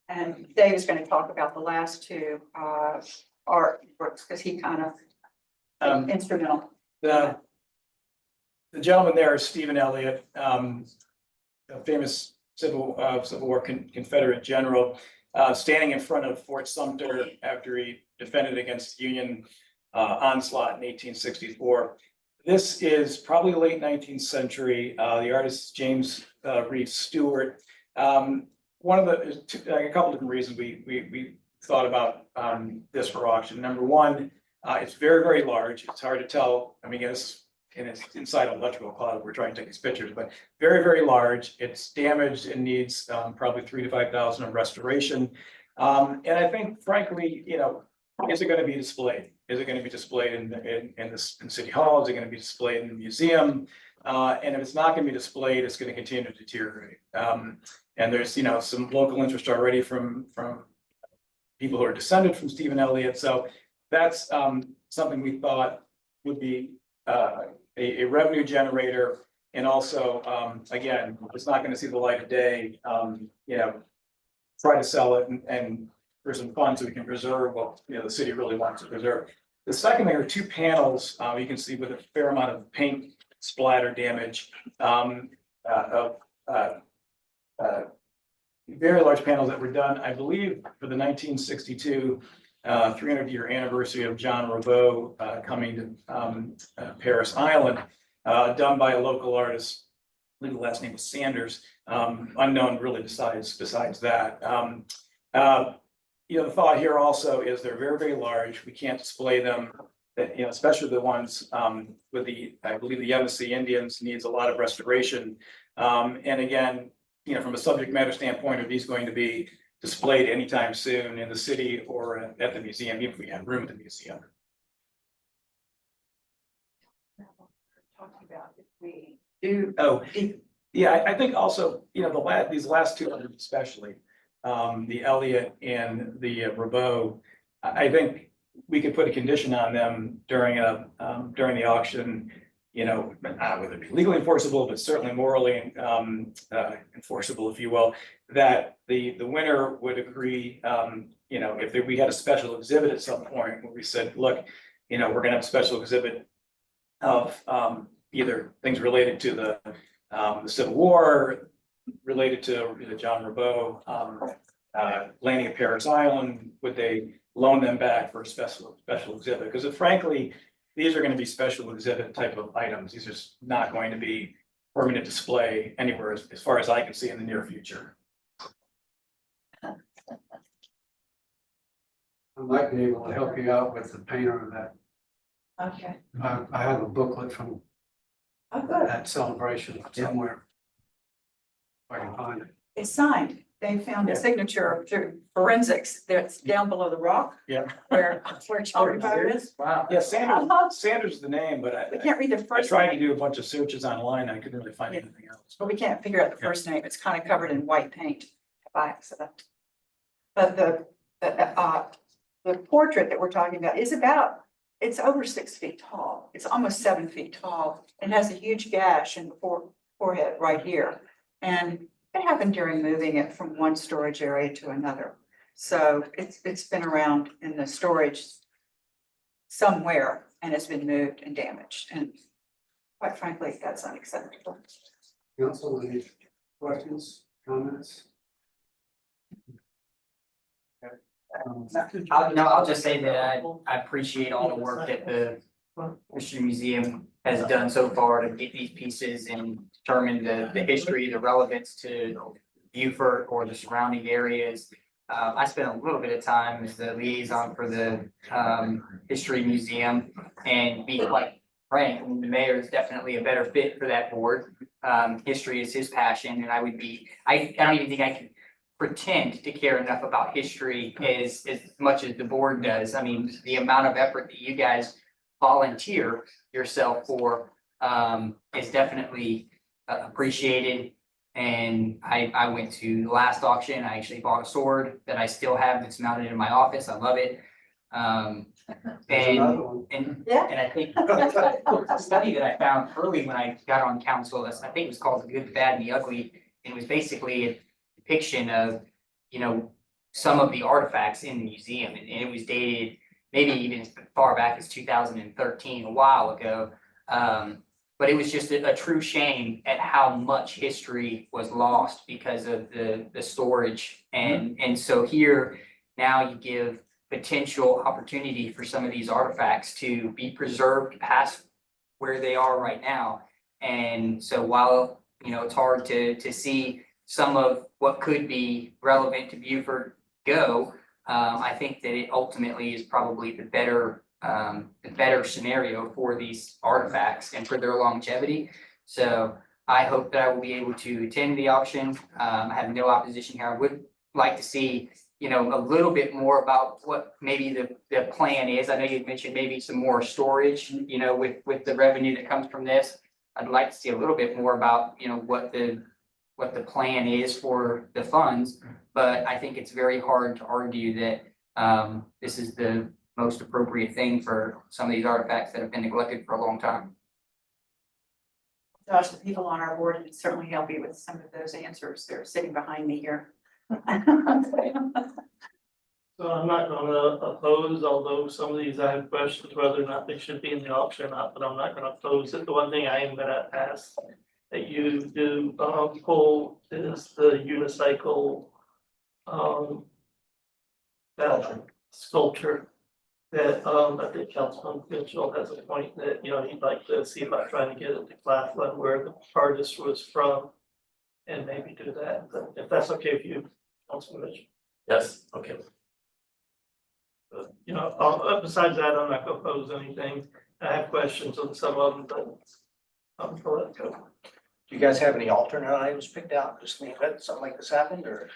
Speaker 9: And Dave is going to talk about the last two art works because he kind of instrumental.
Speaker 11: The gentleman there is Stephen Elliott, a famous Civil War Confederate general, standing in front of Fort Sumter after he defended against Union onslaught in 1864. This is probably late 19th century. The artist is James Reed Stewart. One of a couple different reasons we thought about this for auction. Number one, it's very, very large. It's hard to tell. I mean, it's inside an electrical cloud. We're trying to take these pictures, but very, very large. It's damaged and needs probably 3,000 to 5,000 of restoration. And I think, frankly, is it gonna be displayed? Is it gonna be displayed in City Hall? Is it gonna be displayed in the museum? And if it's not gonna be displayed, it's gonna continue to deteriorate. And there's, some local interest already from people who are descended from Stephen Elliott. So that's something we thought would be a revenue generator. And also, again, it's not gonna see the light of day, try to sell it and for some funds so we can preserve what, the city really wants to preserve. The second thing are two panels, you can see with a fair amount of paint splatter damage, very large panels that were done, I believe, for the 1962 300-year anniversary of John Ravoux coming to Paris Island, done by a local artist. I believe the last name was Sanders, unknown really besides that. The thought here also is they're very, very large. We can't display them, especially the ones with I believe the Yamasee Indians needs a lot of restoration. And again, from a subject matter standpoint, are these going to be displayed anytime soon in the city or at the museum, if we have room at the museum?
Speaker 9: Talking about if we do.
Speaker 11: Oh, yeah, I think also, these last two especially, the Elliott and the Ravoux, I think we could put a condition on them during the auction, whether it be legally enforceable, but certainly morally enforceable, if you will, that the winner would agree, if we had a special exhibit at some point where we said, look, we're gonna have a special exhibit of either things related to the Civil War, related to John Ravoux, landing at Paris Island, would they loan them back for a special exhibit? Because frankly, these are going to be special exhibit type of items. These are just not going to be permanent display anywhere as far as I can see in the near future.
Speaker 1: I might be able to help you out with the painter of that.
Speaker 9: Okay.
Speaker 1: I have a booklet from
Speaker 9: Oh, good.
Speaker 1: that celebration somewhere. If I can find it.
Speaker 9: It's signed. They found a signature through forensics that's down below the rock.
Speaker 11: Yeah.
Speaker 9: Where Charlie Potter is.
Speaker 5: Wow.
Speaker 11: Yeah,
Speaker 9: Uh-huh.
Speaker 11: Sanders is the name, but
Speaker 9: We can't read the
Speaker 11: I
Speaker 9: first
Speaker 11: tried to
Speaker 9: name,
Speaker 11: do a bunch of searches online. I couldn't really find anything else.
Speaker 9: but we can't figure out the first name. It's kind of covered in white paint by accident. But the portrait that we're talking about is it's over 6 feet tall. It's almost 7 feet tall. It has a huge gash in the forehead right here. And it happened during moving it from one storage area to another. So it's been around in the storage somewhere and has been moved and damaged. And quite frankly, that's unacceptable.
Speaker 1: Council, any questions, comments?
Speaker 5: I'll just say that I appreciate all the work that the History Museum has done so far to get these pieces and determine the history, the relevance to Beaufort or the surrounding areas. I spent a little bit of time as the liaison for the History Museum, and be quite frank, the mayor is definitely a better fit for that board. History is his passion, and I don't even think I can pretend to care enough about history as much as the board does. I mean, the amount of effort that you guys volunteer yourself for is definitely appreciated. And I went to the last auction. I actually bought a sword that I still have that's mounted in my office. I love it.
Speaker 1: There's another one.
Speaker 5: And
Speaker 9: Yeah.
Speaker 5: I think the study that I found early when I got on council, I think it was called The Good, the Bad, and the Ugly. It was basically a depiction of, some of the artifacts in the museum, and it was dated maybe even as far back as 2013, a while ago. But it was just a true shame at how much history was lost because of the storage. And so here, now you give potential opportunity for some of these artifacts to be preserved past where they are right now. And so while, it's hard to see some of what could be relevant to Beaufort go, I think that it ultimately is probably the better scenario for these artifacts and for their longevity. So I hope that I will be able to attend the auction. I have no opposition here. I would like to see, you know, a little bit more about what maybe the plan is. I know you mentioned maybe some more storage, you know, with the revenue that comes from this. I'd like to see a little bit more about, you know, what the plan is for the funds. But I think it's very hard to argue that this is the most appropriate thing for some of these artifacts that have been neglected for a long time.
Speaker 9: Josh, the people on our board can certainly help you with some of those answers. They're sitting behind me here.
Speaker 8: So I'm not gonna oppose, although some of these I have questions whether or not they should be in the auction or not, but I'm not gonna oppose it. The one thing I am gonna ask that you do pull is the unicycle that sculpture that I think Councilman Mitchell has a point that, you know, he'd like to see about trying to get it to Claflin where the artist was from. And maybe do that, but if that's okay with you, Councilman Mitchell.
Speaker 6: Yes, okay.
Speaker 8: You know, besides that, I'm not gonna pose anything. I have questions on some of them, but I'm gonna let it go.
Speaker 3: Do you guys have any alternate items picked out, just in the event something like this happened, or?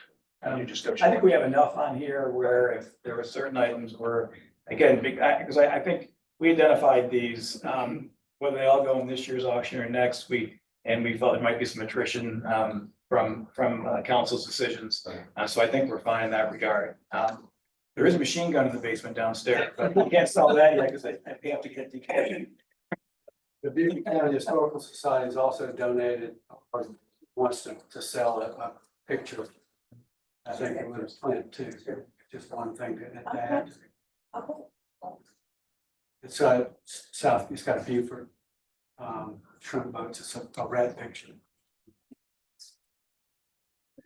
Speaker 3: You just go.
Speaker 11: I think we have enough on here where if there were certain items where, again, because I think we identified these, whether they all go in this year's auction or next week. And we felt there might be some attrition from council's decisions. So I think we're fine in that regard. There is a machine gun in the basement downstairs, but we can't sell that yet because I have to get decayed.
Speaker 1: The Beaufort County Historical Society has also donated, or wants to sell a picture. I think it was planned too, just one thing to add. It's south, it's got a Beaufort shrimp boats, it's a red picture.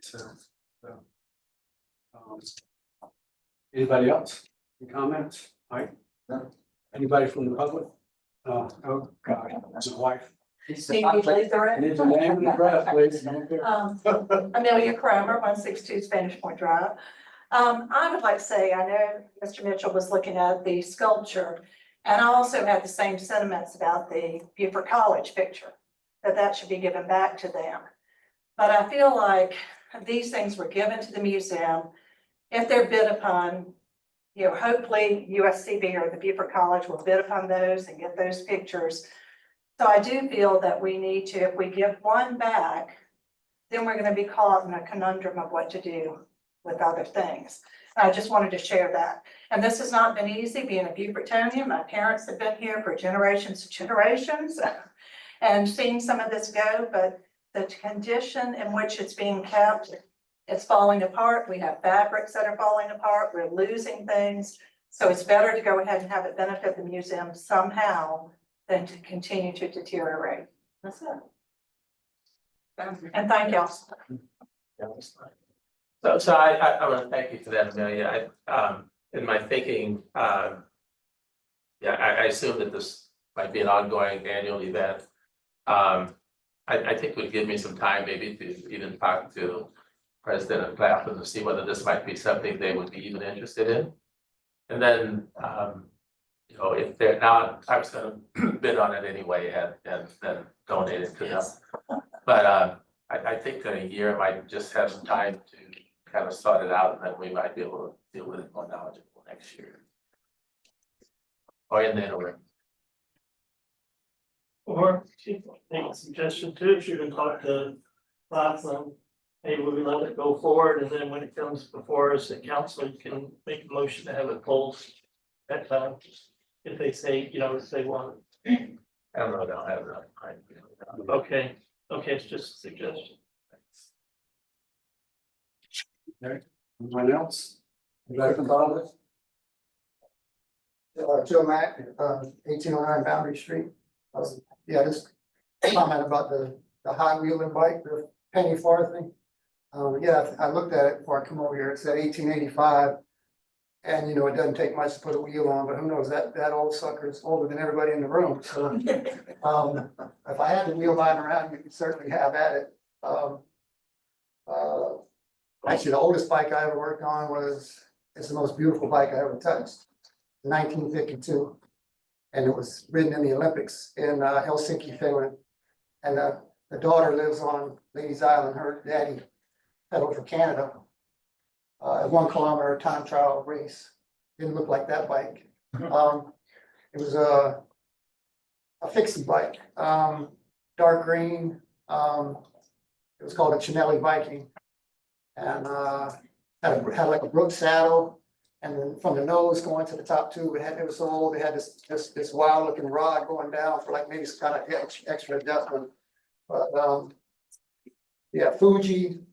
Speaker 1: So, anybody else? Any comments? Mike? No. Anybody from the public? Oh, God, that's my wife. I need your name and address, please.
Speaker 13: Amelia Kramer, 162 Spanish Point Drive. I would like to say, I know Mr. Mitchell was looking at the sculpture, and I also had the same sentiments about the Beaufort College picture, that should be given back to them. But I feel like these things were given to the museum. If they're bid upon, you know, hopefully USCB or the Beaufort College will bid upon those and get those pictures. So I do feel that we need to, if we give one back, then we're going to be caught in a conundrum of what to do with other things. I just wanted to share that. And this has not been easy being a Beaufortonian. My parents have been here for generations and generations and seeing some of this go, but the condition in which it's being kept, it's falling apart. We have fabrics that are falling apart. We're losing things. So it's better to go ahead and have it benefit the museum somehow than to continue to deteriorate. That's it. And thank y'all.
Speaker 6: So I want to thank you for that, Amelia. In my thinking, I assume that this might be an ongoing annual event. I think it would give me some time maybe to even talk to President of Claflin to see whether this might be something they would be even interested in. And then, you know, if they're not, I was gonna bid on it anyway and then donate it to them. But I think that a year might just have some time to kind of sort it out, and then we might be able to deal with it more knowledgeable next year. Or in the interim.
Speaker 8: Or make a suggestion too, if you're gonna talk to Claflin, maybe we let it go forward, and then when it comes before us at council, you can make a motion to have it pulled at time. If they say, you know, if they want.
Speaker 6: I don't know, I don't have time.
Speaker 8: Okay, it's just a suggestion.
Speaker 1: Anyone else? Anybody from the public?
Speaker 14: Joe Mack, 1809 Boundary Street. Yeah, just comment about the high wheeler bike, the penny farthing. Yeah, I looked at it before I come over here. It said 1885. And you know, it doesn't take much to put a wheel on, but who knows, that old sucker is older than everybody in the room. So if I had the wheel lying around, you could certainly have at it. Actually, the oldest bike I ever worked on it's the most beautiful bike I ever touched. 1952. And it was ridden in the Olympics in Helsinki, Finland. And the daughter lives on Ladies Island. Her daddy pedaled for Canada. a 1 kilometer time trial race. Didn't look like that bike. It was a fixie bike, dark green. It was called a Chinelli Viking. And had like a Brooks saddle. And then from the nose going to the top tube, it was so old, it had this wild looking rod going down for like maybe some kind of extra adjustment. But yeah, Fuji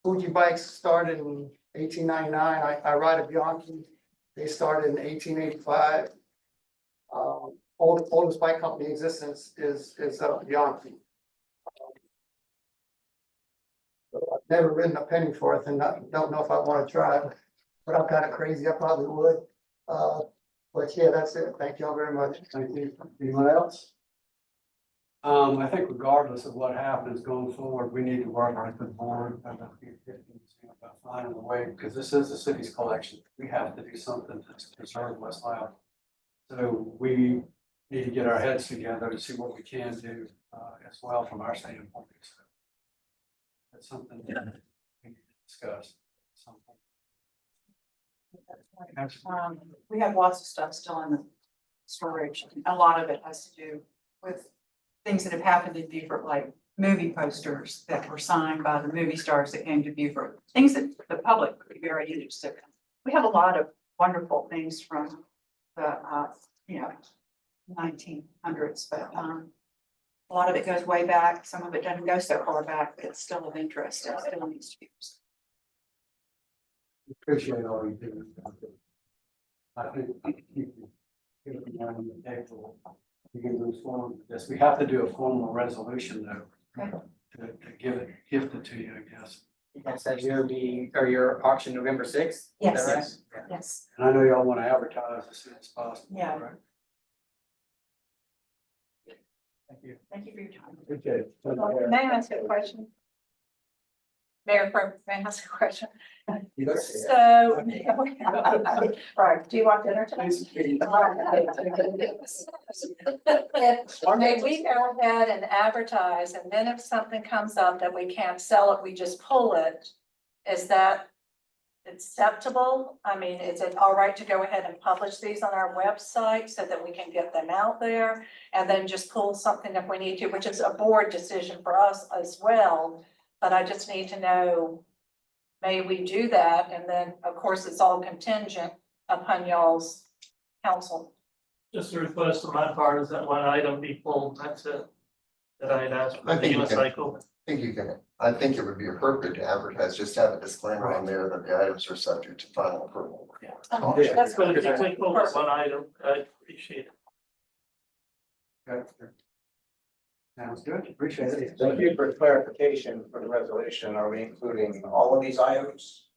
Speaker 14: bikes started in 1899. I ride a Bianchi. They started in 1885. Oldest bike company in existence is Bianchi. So I've never ridden a Pennyforth and don't know if I want to try it, but I'm kind of crazy. I probably would. But yeah, that's it. Thank you all very much.
Speaker 1: Thank you. Anyone else? I think regardless of what happens going forward, we need to work with the board about finding a way, because this is the city's collection. We have to do something to preserve West Loud. So we need to get our heads together to see what we can do as well from our standpoint. So that's something that we need to discuss.
Speaker 9: We have lots of stuff still in the storage. A lot of it has to do with things that have happened in Beaufort, like movie posters that were signed by the movie stars that came to Beaufort, things that the public could be very interested in. We have a lot of wonderful things from the, 1900s, but a lot of it goes way back. Some of it doesn't go so far back, but it's still of interest and still needs to be used.
Speaker 1: Appreciate all you do. I think you can get it down on the table. We can move forward with this. We have to do a formal resolution though, to gift it to you, I guess.
Speaker 5: Yes, that your auction November 6th?
Speaker 9: Yes. Yes.
Speaker 1: And I know y'all want to advertise as soon as possible.
Speaker 9: Yeah.
Speaker 1: Right? Thank you.
Speaker 9: Thank you for your time.
Speaker 1: Okay.
Speaker 13: May I ask a question? Mayor, may I ask a question? So, right, do you want dinner tonight? May we go ahead and advertise, and then if something comes up that we can't sell it, we just pull it? Is that acceptable? I mean, is it all right to go ahead and publish these on our website so that we can get them out there? And then just pull something if we need to, which is a board decision for us as well. But I just need to know, may we do that? And then, of course, it's all contingent upon y'all's council.
Speaker 8: Just a request on my part is that one item be pulled, that's it. That I'd asked for
Speaker 7: I
Speaker 8: the
Speaker 7: think you can.
Speaker 8: unicycle.
Speaker 7: I think it would be appropriate to advertise, just have a disclaimer on there that the items are subject to final approval.
Speaker 8: That's good, if you could pull this one item, I appreciate it.
Speaker 1: Okay. Sounds good. Appreciate it.
Speaker 3: Thank you for clarification for the resolution. Are we including all of these items?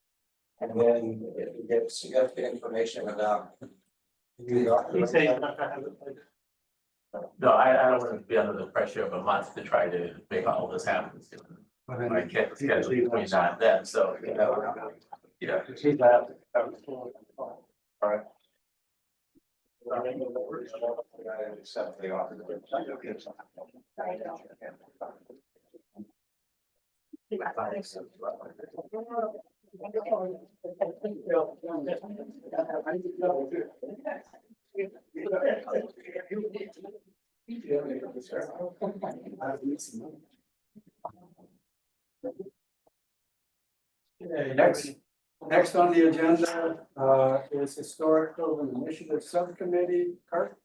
Speaker 3: And then if we get significant information about.
Speaker 8: He's saying not to have it.
Speaker 6: No, I don't want to be under the pressure of a month to try to make all this happen. I can't schedule between now and then, so, yeah.
Speaker 3: All right. Accept the offer.
Speaker 1: Okay, next on the agenda is Historical and Initiative Subcommittee. Kurt?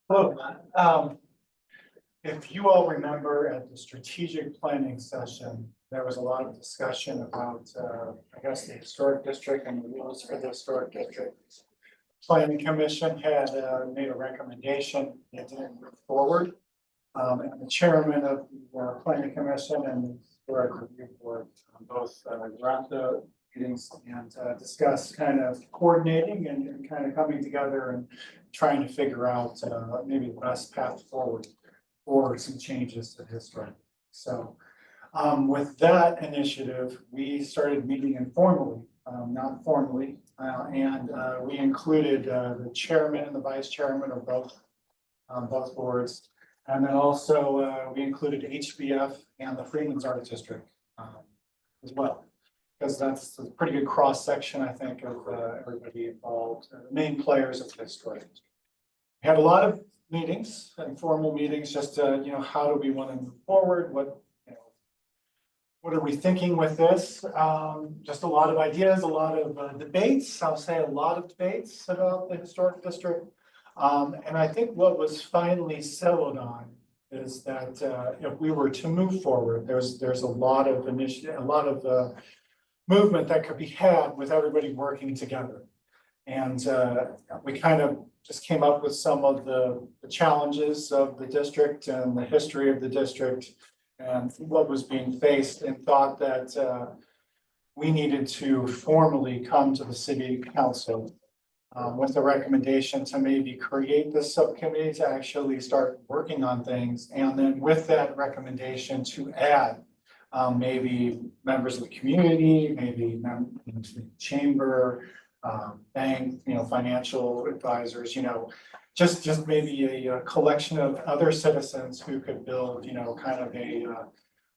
Speaker 10: Hello. If you all remember at the strategic planning session, there was a lot of discussion about, I guess, the historic district and the rules for the historic district. Planning Commission had made a recommendation. It didn't move forward. And the chairman of the Planning Commission and the Historic Review Board both were at the meetings and discussed kind of coordinating and kind of coming together and trying to figure out maybe the best path forward for some changes to history. So with that initiative, we started meeting informally, not formally, and we included the chairman and the vice chairman of both boards. And then also we included HBF and the Freeman's Art District as well. Because that's a pretty good cross-section, I think, of everybody involved, the main players of this story. We had a lot of meetings, informal meetings, just to, how do we want to move forward? What are we thinking with this? Just a lot of ideas, a lot of debates. I'll say a lot of debates about the historic district. And I think what was finally settled on is that if we were to move forward, there's a lot of initiative, a lot of movement that could be had with everybody working together. And we kind of just came up with some of the challenges of the district and the history of the district and what was being faced, and thought that we needed to formally come to the city council with a recommendation to maybe create this subcommittee to actually start working on things. And then with that recommendation to add maybe members of the community, maybe members of the chamber, bank, financial advisors, just maybe a collection of other citizens who could build, kind of a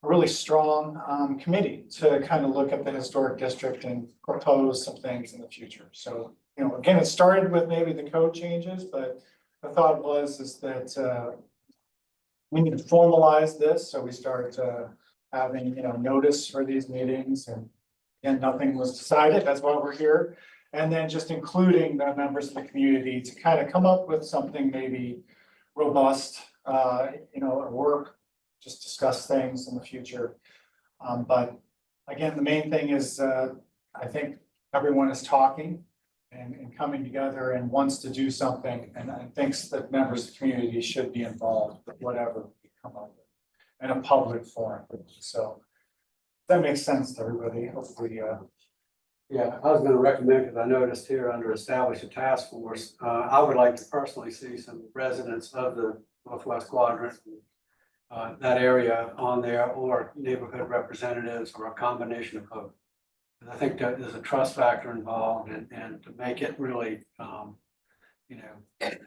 Speaker 10: really strong committee to kind of look at the historic district and propose some things in the future. So, again, it started with maybe the code changes, but the thought is that we need to formalize this. So we start having, notice for these meetings, and nothing was decided. That's why we're here. And then just including the members of the community to kind of come up with something maybe robust, or just discuss things in the future. But again, the main thing is, I think everyone is talking and coming together and wants to do something, and thinks that members of the community should be involved with whatever we come up with in a public forum. So that makes sense to everybody, hopefully.
Speaker 1: Yeah, I was gonna recommend, because I noticed here under establish a task force, I would like to personally see some residents of the Northwest Quadrant, that area on there, or neighborhood representatives, or a combination of both. And I think that there's a trust factor involved, and to make it really,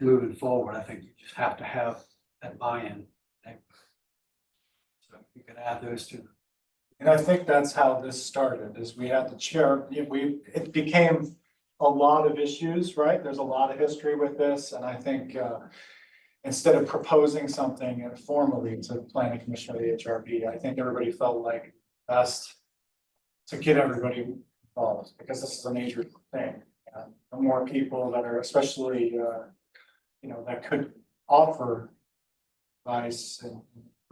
Speaker 1: moving forward, I think you just have to have that buy-in. So if you could add those two.
Speaker 10: And I think that's how this started, is we had the chair, it became a lot of issues, right? There's a lot of history with this, and I think instead of proposing something informally to the planning commission or the HRB, I think everybody felt like best to get everybody involved, because this is a major thing. And the more people that are, especially, that could offer advice and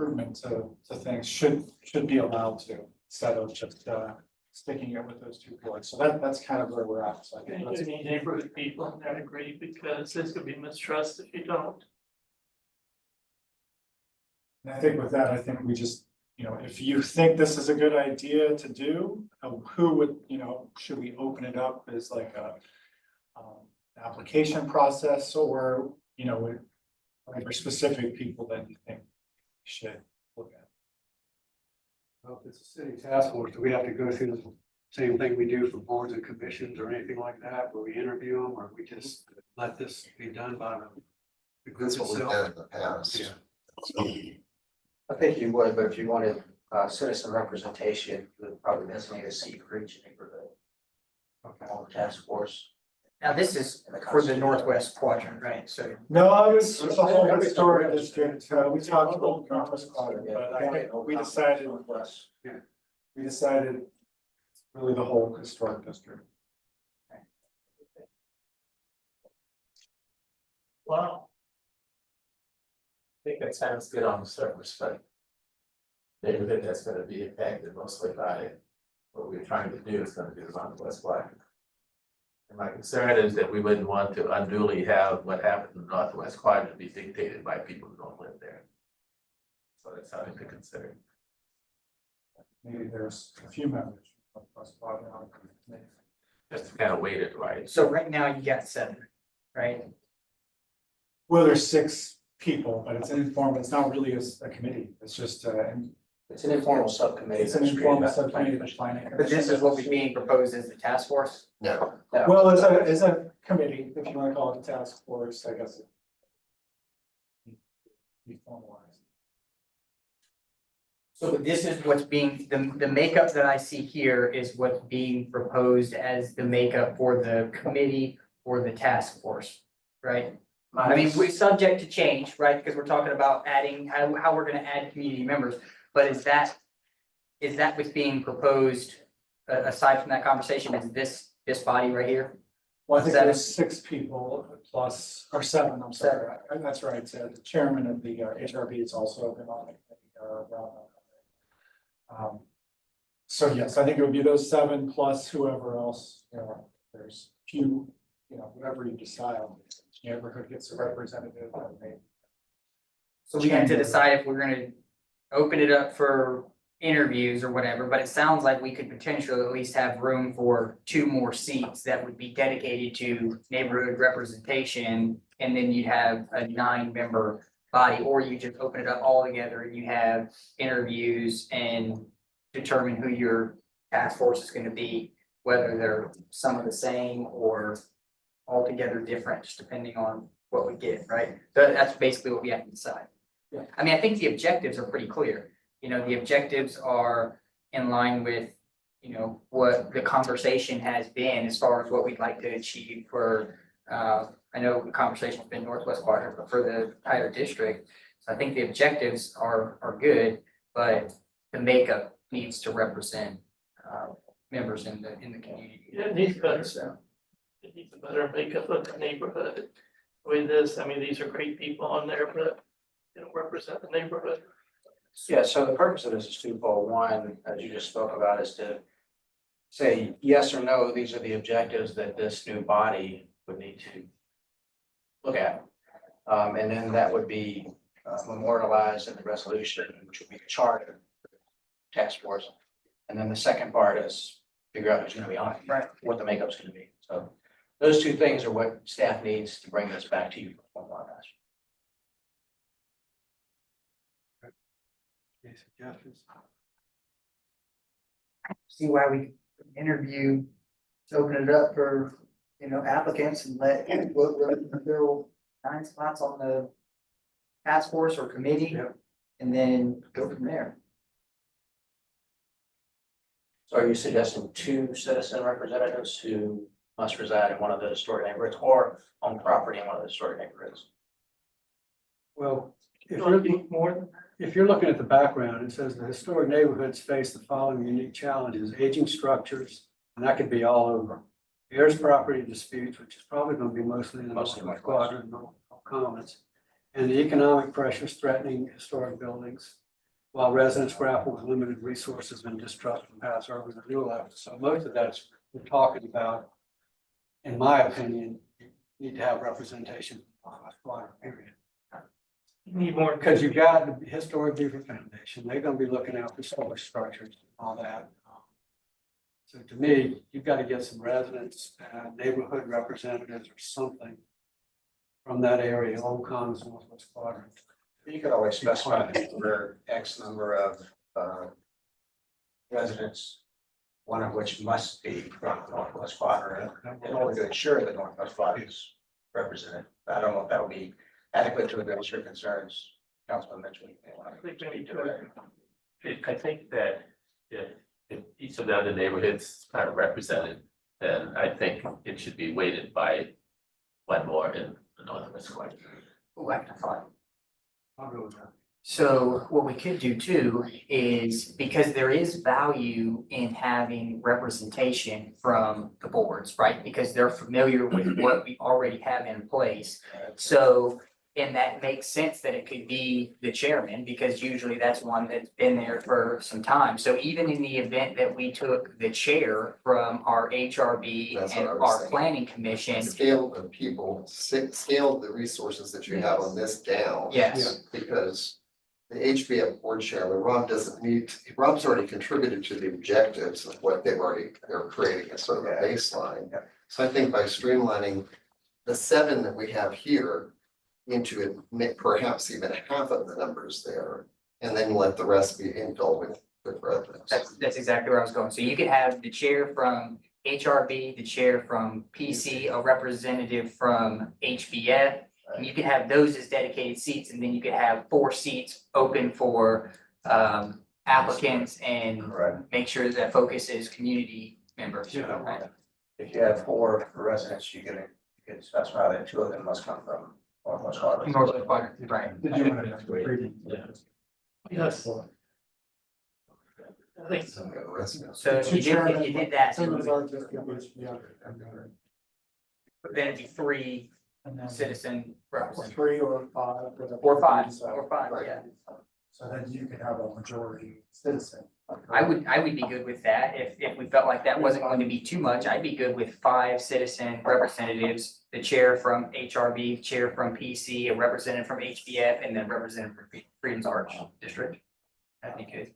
Speaker 10: improvement to things should be allowed to, instead of just sticking it with those two boards. So that's kind of where we're at. So I think
Speaker 8: You need neighborhood people, I agree, because there's gonna be mistrust if you don't.
Speaker 10: and I think with that, I think we just, if you think this is a good idea to do, who would, should we open it up as like a application process, or, are there specific people that you think should look at?
Speaker 1: Well, if it's a city task force, do we have to go through the same thing we do for boards and commissions or anything like that, where we interview them, or we just let this be done by the group
Speaker 7: That's what we've
Speaker 1: itself?
Speaker 7: done in the past.
Speaker 1: Yeah.
Speaker 3: I think you would, but if you wanted citizen representation, you would probably designate a seat for each neighborhood. On the task force.
Speaker 5: Now, this is for the Northwest Quadrant, right? So
Speaker 10: No, I was, the whole historic district, we talked about Northwest Quadrant, but I think we decided it's really the whole historic district.
Speaker 8: Wow.
Speaker 6: I think that sounds good on the surface, but neighborhood that's gonna be impacted mostly by what we're trying to do is gonna be the Northwest Quadrant. And my concern is that we wouldn't want to unduly have what happened in the Northwest Quadrant be dictated by people who don't live there. So that's something to consider.
Speaker 10: Maybe there's a few members. Of Northwest Quadrant on the committee.
Speaker 6: Just to kind of weight it right.
Speaker 5: so right now you got 7, right?
Speaker 10: Well, there's 6 people, but it's an informal, it's not really a committee, it's just,
Speaker 3: It's an informal subcommittee.
Speaker 10: it's an
Speaker 3: that's created
Speaker 10: informal
Speaker 3: by the
Speaker 10: subcommittee
Speaker 3: planning
Speaker 10: of the planning.
Speaker 5: But this is what was being proposed as the task force?
Speaker 7: No,
Speaker 10: Well, as a committee, if you want to call it a task force, I guess. Be formalized.
Speaker 5: So this is what's being, the makeup that I see here is what's being proposed as the makeup for the committee or the task force, right? I mean, we're subject to change, right, because we're talking about adding, how we're gonna add community members, but is that what's being proposed, aside from that conversation, is this body right here?
Speaker 10: Well, I think
Speaker 5: Seven.
Speaker 10: there's 6 people plus, or 7, I'm sorry, that's right, so the chairman of the HRB is also been on it. So yes, I think it would be those 7 plus whoever else, there's few, whatever you decide, each neighborhood gets a representative.
Speaker 5: So we have to decide if we're gonna open it up for interviews or whatever, but it sounds like we could potentially at least have room for 2 more seats that would be dedicated to neighborhood representation. And then you'd have a 9-member body, or you just open it up all together and you have interviews and determine who your task force is gonna be, whether they're some of the same or altogether different, just depending on what we get, right? So that's basically what we have to decide.
Speaker 10: Yeah.
Speaker 5: I mean, I think the objectives are pretty clear. The objectives are in line with, what the conversation has been as far as what we'd like to achieve for, I know the conversation's been Northwest Quadrant, but for the entire district. So I think the objectives are good, but the makeup needs to represent, members in the community.
Speaker 8: Yeah, it needs better.
Speaker 5: So,
Speaker 8: It needs a better makeup of the neighborhood. With this, I mean, these are great people on there, but they don't represent the neighborhood.
Speaker 3: Yeah, so the purpose of this is twofold. One, as you just spoke about, is to say yes or no, these are the objectives that this new body would need to look at. And then that would be memorialized in the resolution, which would be the charter task force. And then the second part is figure out who's gonna be on it,
Speaker 5: Right.
Speaker 3: what the makeup's gonna be. So those 2 things are what staff needs to bring this back to you for formalization.
Speaker 1: Any suggestions?
Speaker 5: see why we interview, open it up for, applicants and let, fill 9 spots on the task force or committee.
Speaker 1: Yep.
Speaker 5: And then go from there.
Speaker 3: So are you suggesting 2 citizen representatives who must reside in one of the historic neighborhoods or own property in one of the historic neighborhoods?
Speaker 1: Well, if
Speaker 8: Don't
Speaker 1: you're,
Speaker 8: need more than
Speaker 1: if you're looking at the background, it says the historic neighborhoods face the following unique challenges: aging structures, and that could be all over. Heirs property disputes, which is probably going to be mostly in the
Speaker 3: Mostly
Speaker 1: Northwest
Speaker 3: Northwest.
Speaker 1: Quadrant, no comments. And the economic pressures threatening historic buildings, while residents grapple with limited resources and distrust from past urban renewal efforts. So most of that's we're talking about, in my opinion, you need to have representation on the Northwest Quadrant, period.
Speaker 8: need more.
Speaker 1: Because you've got the Historic Beaver Foundation, they're gonna be looking out for historic structures and all that. So to me, you've got to get some residents, neighborhood representatives or something from that area, Old Conn's Northwest Quadrant.
Speaker 3: You could always specify that for X number of residents, one of which must be from the Northwest Quadrant, in order to ensure that Northwest Quadrant is represented. I don't know if that would be adequate to address your concerns, Councilman Mitchell.
Speaker 6: I think that if each of the other neighborhoods are represented, then I think it should be weighted by 1 more in the Northwest Quadrant.
Speaker 5: Oh, I have to find.
Speaker 1: I'll go with that.
Speaker 5: So what we could do too is, because there is value in having representation from the boards, right? Because they're familiar with what we already have in place. So, and that makes sense that it could be the chairman, because usually that's one that's been there for some time. So even in the event that we took the chair from our HRB
Speaker 7: That's what
Speaker 5: and
Speaker 7: I was
Speaker 5: our
Speaker 7: thinking.
Speaker 5: planning commission,
Speaker 7: Scale the people, scale the resources that you have on this down.
Speaker 5: yes.
Speaker 7: Because the HBF board chairman, Rob's already contributed to the objectives of what they're creating as sort of a baseline. So I think by streamlining the 7 that we have here into it, perhaps even half of the numbers there, and then let the rest be infill with residents.
Speaker 5: That's exactly where I was going. So you could have the chair from HRB, the chair from PC, a representative from HBF. And you could have those as dedicated seats, and then you could have 4 seats open for applicants and
Speaker 3: Correct.
Speaker 5: make sure that focus is community members.
Speaker 3: Yeah.
Speaker 5: Right?
Speaker 3: If you have 4 residents, you can specify that 2 of them must come from Northwest Quadrant.
Speaker 5: Northwest quadrant, right.
Speaker 10: Did you want to?
Speaker 8: Yes. I think so.
Speaker 5: So if you did that,
Speaker 10: Same
Speaker 5: then
Speaker 10: as our district, yeah.
Speaker 5: it'd be 3 citizen representatives.
Speaker 10: 3 or 5.
Speaker 5: Or 5, yeah.
Speaker 10: So then you can have a majority citizen.
Speaker 5: I would be good with that. If we felt like that wasn't going to be too much, I'd be good with 5 citizen representatives. The chair from HRB, chair from PC, a representative from HBF, and then representative from Freedom's Arch District. That'd be good.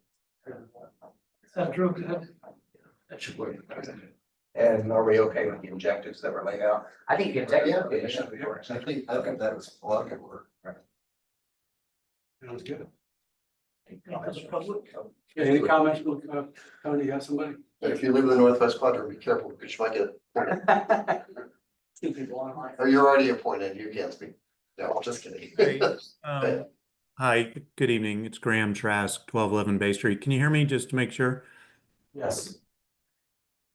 Speaker 6: That should work.
Speaker 3: And are we okay with the objectives that were laid out?
Speaker 5: I think the objective.
Speaker 7: Yeah, I think that was a lot of good work.
Speaker 1: Sounds good. Any comments, Tony, you got somebody?
Speaker 7: If you live in the Northwest Quadrant, be careful because you might get,
Speaker 1: Two people online.
Speaker 7: or you're already appointed, you can't speak. No, I'm just kidding.
Speaker 15: Hi, good evening. It's Graham Trask, 1211 Bay Street. Can you hear me just to make sure?
Speaker 1: Yes.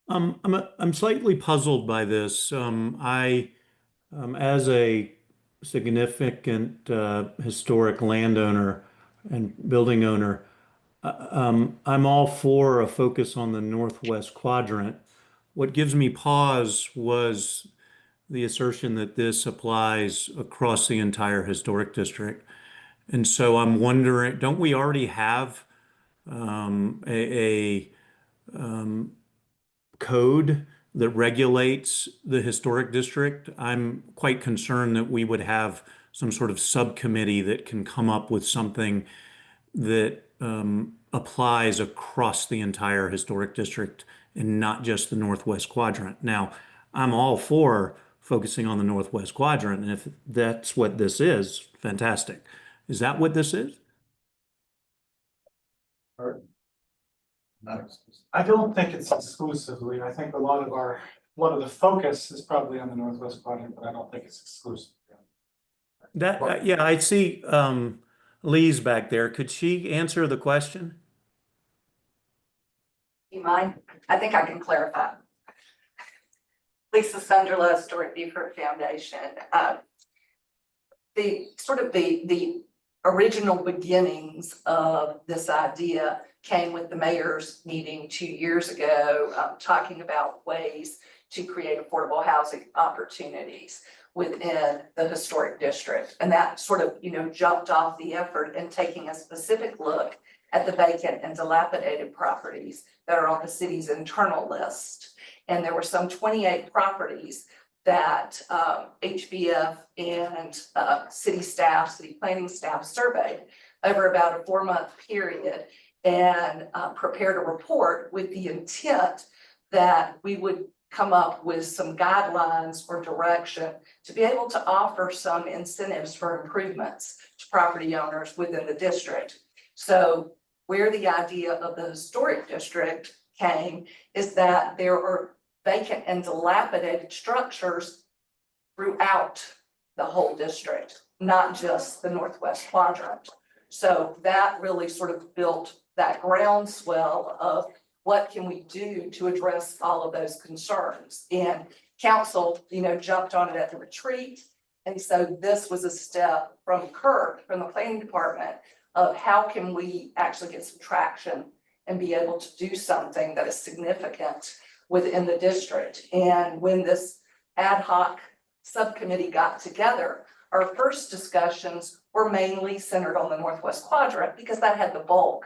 Speaker 15: I'm slightly puzzled by this. As a significant historic landowner and building owner, I'm all for a focus on the Northwest Quadrant. What gives me pause was the assertion that this applies across the entire historic district. And so I'm wondering, don't we already have a code that regulates the historic district? I'm quite concerned that we would have some sort of subcommittee that can come up with something that applies across the entire historic district and not just the Northwest Quadrant. Now, I'm all for focusing on the Northwest Quadrant, and if that's what this is, fantastic. Is that what this is?
Speaker 10: I don't think it's exclusively. I think a lot of the focus is probably on the Northwest Quadrant, but I don't think it's exclusive.
Speaker 15: That, yeah, I see Lee's back there. Could she answer the question?
Speaker 13: You mind? I think I can clarify. Lisa Sunderland, Historic Beaufort Foundation. The original beginnings of this idea came with the mayor's meeting 2 years ago, talking about ways to create affordable housing opportunities within the historic district. And that sort of, jumped off the effort in taking a specific look at the vacant and dilapidated properties that are on the city's internal list. And there were some 28 properties that HBF and city planning staff surveyed over about a 4-month period and prepared a report with the intent that we would come up with some guidelines or direction to be able to offer some incentives for improvements to property owners within the district. So where the idea of the historic district came is that there are vacant and dilapidated structures throughout the whole district, not just the Northwest Quadrant. So that really sort of built that groundswell of what can we do to address all of those concerns. And council, jumped on it at the retreat. And so this was a step from Kirk, from the planning department, of how can we actually get some traction and be able to do something that is significant within the district. And when this ad hoc subcommittee got together, our first discussions were mainly centered on the Northwest Quadrant because that had the bulk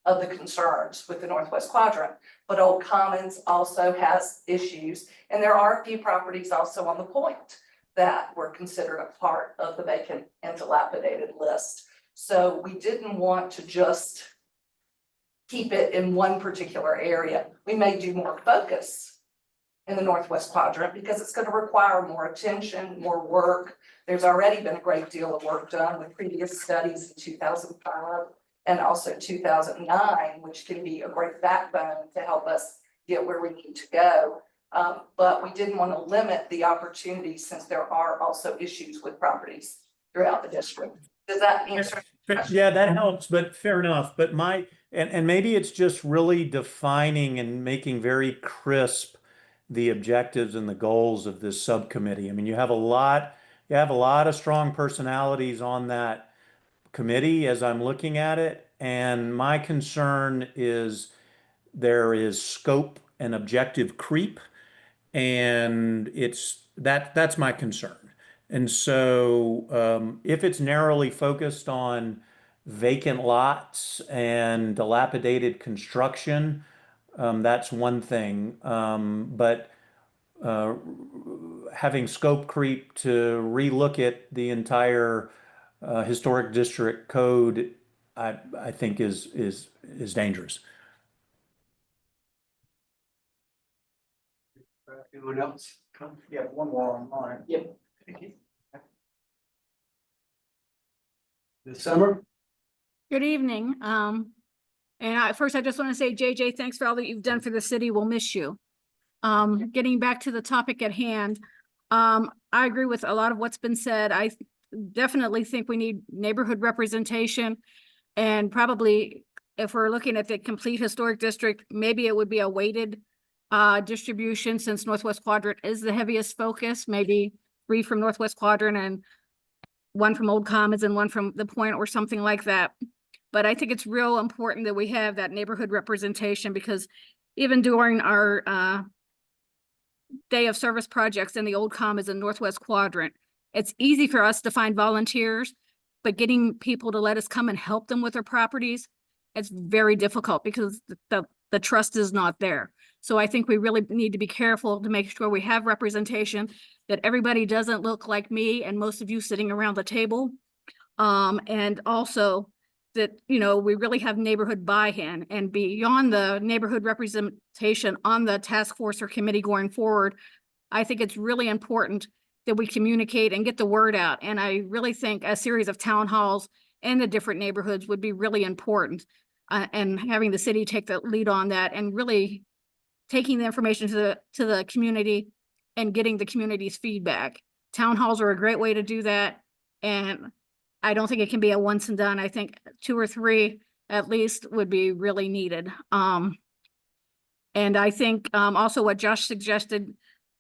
Speaker 13: of the concerns with the Northwest Quadrant. But Old Commons also has issues, and there are a few properties also on the point that were considered a part of the vacant and dilapidated list. So we didn't want to just keep it in one particular area. We may do more focus in the Northwest Quadrant because it's going to require more attention, more work. There's already been a great deal of work done with previous studies in 2005 and also 2009, which can be a great backbone to help us get where we need to go. But we didn't want to limit the opportunities since there are also issues with properties throughout the district. Does that answer?
Speaker 15: Yeah, that helps, but fair enough. But and maybe it's just really defining and making very crisp the objectives and the goals of this subcommittee. I mean, you have a lot of strong personalities on that committee as I'm looking at it. And my concern is there is scope and objective creep. And that's my concern. And so if it's narrowly focused on vacant lots and dilapidated construction, that's one thing. But uh, having scope creep to relook at the entire historic district code, I think is dangerous.
Speaker 1: Anyone else?
Speaker 3: Yeah, one more on mine.
Speaker 5: Yep.
Speaker 1: This summer?
Speaker 16: Good evening. First, I just want to say, JJ, thanks for all that you've done for the city. We'll miss you. Getting back to the topic at hand, I agree with a lot of what's been said. I definitely think we need neighborhood representation, and probably if we're looking at the complete historic district, maybe it would be a weighted distribution, since Northwest Quadrant is the heaviest focus, maybe 3 from Northwest Quadrant and 1 from Old Commons and 1 from the Point or something like that. But I think it's real important that we have that neighborhood representation, because even during our day of service projects in the Old Commons and Northwest Quadrant, it's easy for us to find volunteers, but getting people to let us come and help them with their properties, it's very difficult because the trust is not there. So I think we really need to be careful to make sure we have representation, that everybody doesn't look like me and most of you sitting around the table. And also that, you know, we really have neighborhood buy-in, and beyond the neighborhood representation on the task force or committee going forward, I think it's really important that we communicate and get the word out. And I really think a series of town halls in the different neighborhoods would be really important, and having the city take the lead on that and really taking the information to the community and getting the community's feedback. Town halls are a great way to do that. And I don't think it can be a once and done. I think 2 or 3 at least would be really needed. And I think also what Josh suggested,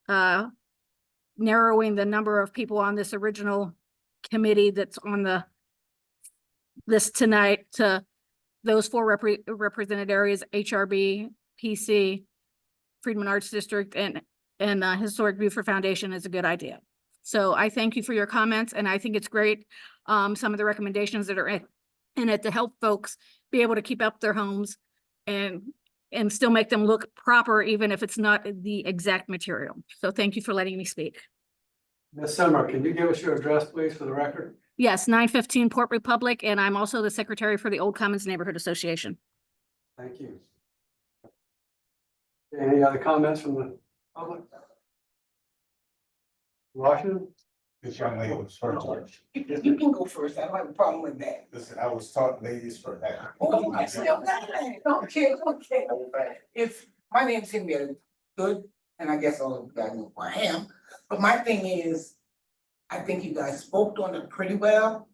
Speaker 16: narrowing the number of people on this original committee that's on the list tonight to those 4 represented areas: HRB, PC, Friedman Arts District, and Historic Beaufort Foundation, is a good idea. So I thank you for your comments, and I think it's great. Some of the recommendations that are in it to help folks be able to keep up their homes and still make them look proper, even if it's not the exact material. So thank you for letting me speak.
Speaker 1: Ms. Summer, can you give us your address, please, for the record?
Speaker 16: Yes, 915 Port Republic, and I'm also the secretary for the Old Commons Neighborhood Association.
Speaker 1: Thank you. Any other comments from the public? Washington?
Speaker 12: This young lady was first.
Speaker 13: You can go first. I don't have a problem with that.
Speaker 12: Listen, I was taught ladies first.
Speaker 13: Oh, I still got it. Okay. If my name's Henrietta Good, and I guess all of you guys know who I am, but my thing is, I think you guys spoke on it pretty well.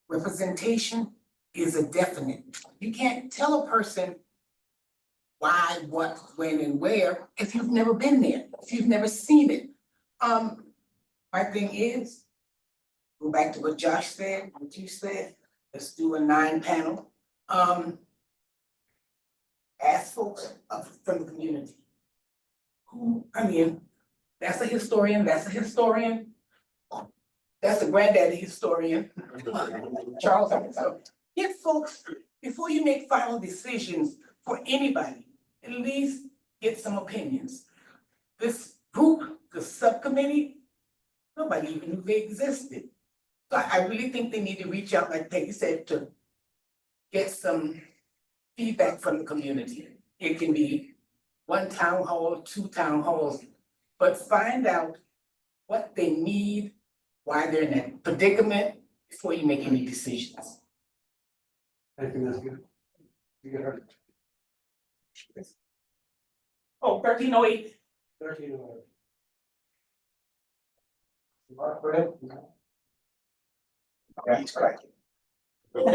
Speaker 13: Representation is a definite. You can't tell a person why, what, when, and where if you've never been there, if you've never seen it. My thing is, go back to what Josh said, what you said, let's do a 9-panel. Ask folks from the community. That's a historian, that's a historian. That's a granddaddy historian. Charles, so get folks, before you make final decisions for anybody, at least get some opinions. This group, the subcommittee, nobody even knew they existed. So I really think they need to reach out, like Peggy said, to get some feedback from the community. It can be 1 town hall, 2 town halls, but find out what they need, why they're in that predicament before you make any decisions.
Speaker 1: Thank you, Ms. Good. You got her.
Speaker 13: Oh, 1308.
Speaker 1: 1308. Mark, go ahead.
Speaker 12: That's correct. So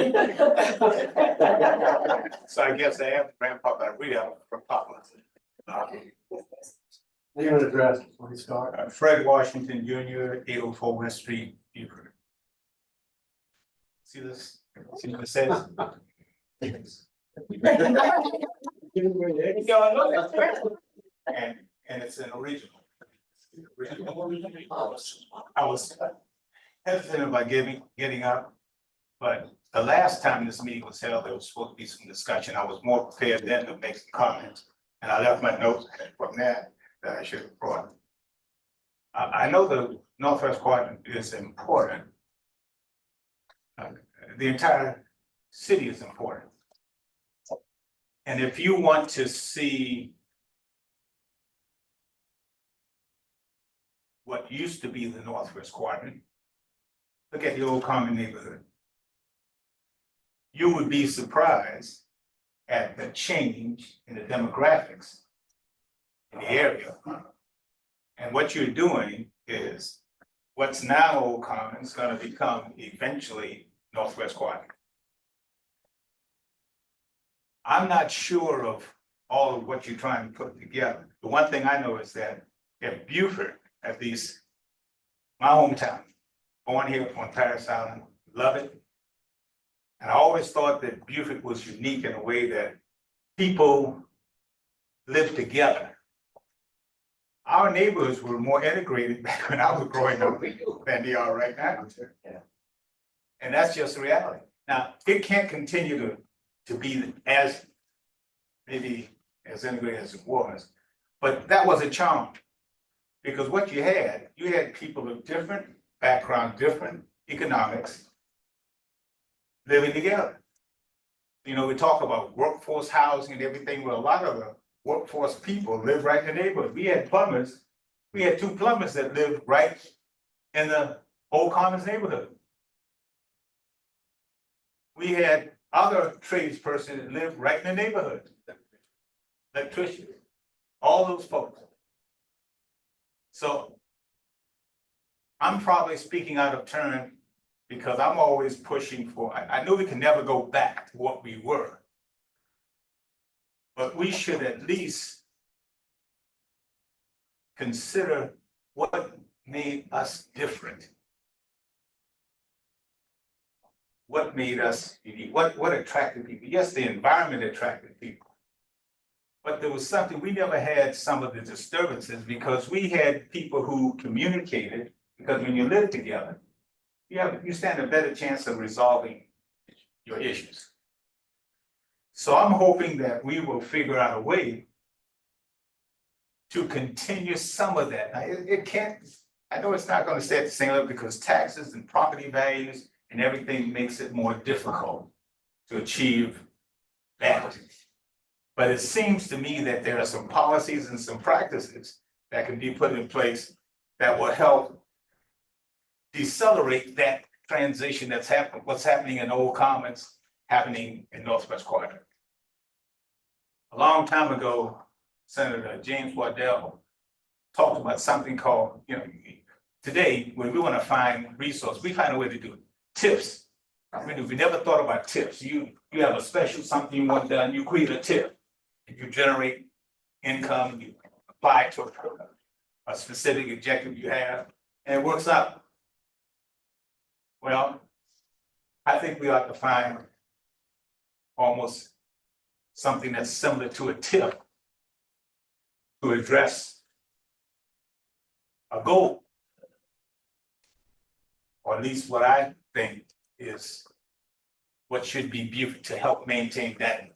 Speaker 12: I guess I have to ramp up, I really am from Poplar.
Speaker 1: Name and address before we start.
Speaker 12: Fred Washington Jr., 804 West Street, Beaufort. See this? See what it says? And it's an original. I was hesitant about getting up, but the last time this meeting was held, there was supposed to be some discussion. I was more prepared then to make some comments. And I left my notes from that I should have brought. I know the Northwest Quadrant is important. The entire city is important. And if you want to see what used to be the Northwest Quadrant, look at the Old Common neighborhood. You would be surprised at the change in the demographics in the area. And what you're doing is what's now Old Common is going to become eventually Northwest Quadrant. I'm not sure of all of what you're trying to put together. The one thing I know is that if Beaufort, at least my hometown, born here on Paris Island, love it. And I always thought that Beaufort was unique in a way that people lived together. Our neighborhoods were more integrated back when I was growing up than they are right now. And that's just reality. Now, it can't continue to be as maybe as integrated as it was, but that was a charm. Because what you had people of different background, different economics living together. You know, we talk about workforce housing and everything, well, a lot of the workforce people live right in the neighborhood. We had plumbers, we had 2 plumbers that lived right in the Old Commons neighborhood. We had other tradespersons that lived right in the neighborhood. Electricians, all those folks. So I'm probably speaking out of turn because I'm always pushing for, I know we can never go back to what we were. But we should at least consider what made us different. What made us unique? What attracted people? Yes, the environment attracted people. But there was something, we never had some of the disturbances because we had people who communicated, because when you live together, you stand a better chance of resolving your issues. So I'm hoping that we will figure out a way to continue some of that. Now, it can't, I know it's not going to stay at the same level because taxes and property values and everything makes it more difficult to achieve that. But it seems to me that there are some policies and some practices that can be put in place that will help decelerate that transition that's happening, what's happening in Old Commons, happening in Northwest Quadrant. A long time ago, Senator James Waddell talked about something called, you know, today, when we want to find resources, we find a way to do it. Tips. I mean, if we never thought about tips, you have a special something you want done, you create a tip. You generate income, you apply to a specific objective you have, and it works out. Well, I think we ought to find almost something that's similar to a tip to address a goal. Or at least what I think is what should be Beaufort to help maintain that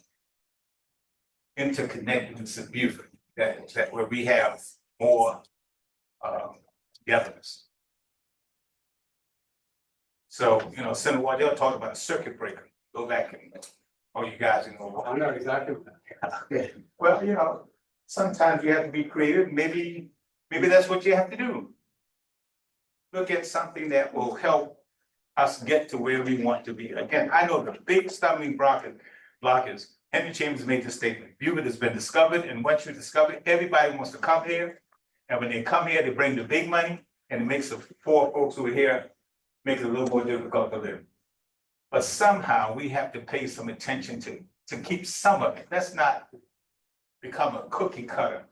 Speaker 12: interconnectedness of Beaufort, that where we have more togetherness. So, you know, Senator Waddell talked about a circuit breaker. Go back and all you guys, you know.
Speaker 1: I know exactly what that.
Speaker 12: Well, you know, sometimes you have to be creative. Maybe that's what you have to do. Look at something that will help us get to where we want to be. Again, I know the big stumbling block is Henry Chambers made the statement, Beaufort has been discovered, and once you discover it, everybody wants to come here. And when they come here, they bring the big money, and it makes the poor folks who are here, makes it a little more difficult to live. But somehow we have to pay some attention to keep some of it. Let's not become a cookie cutter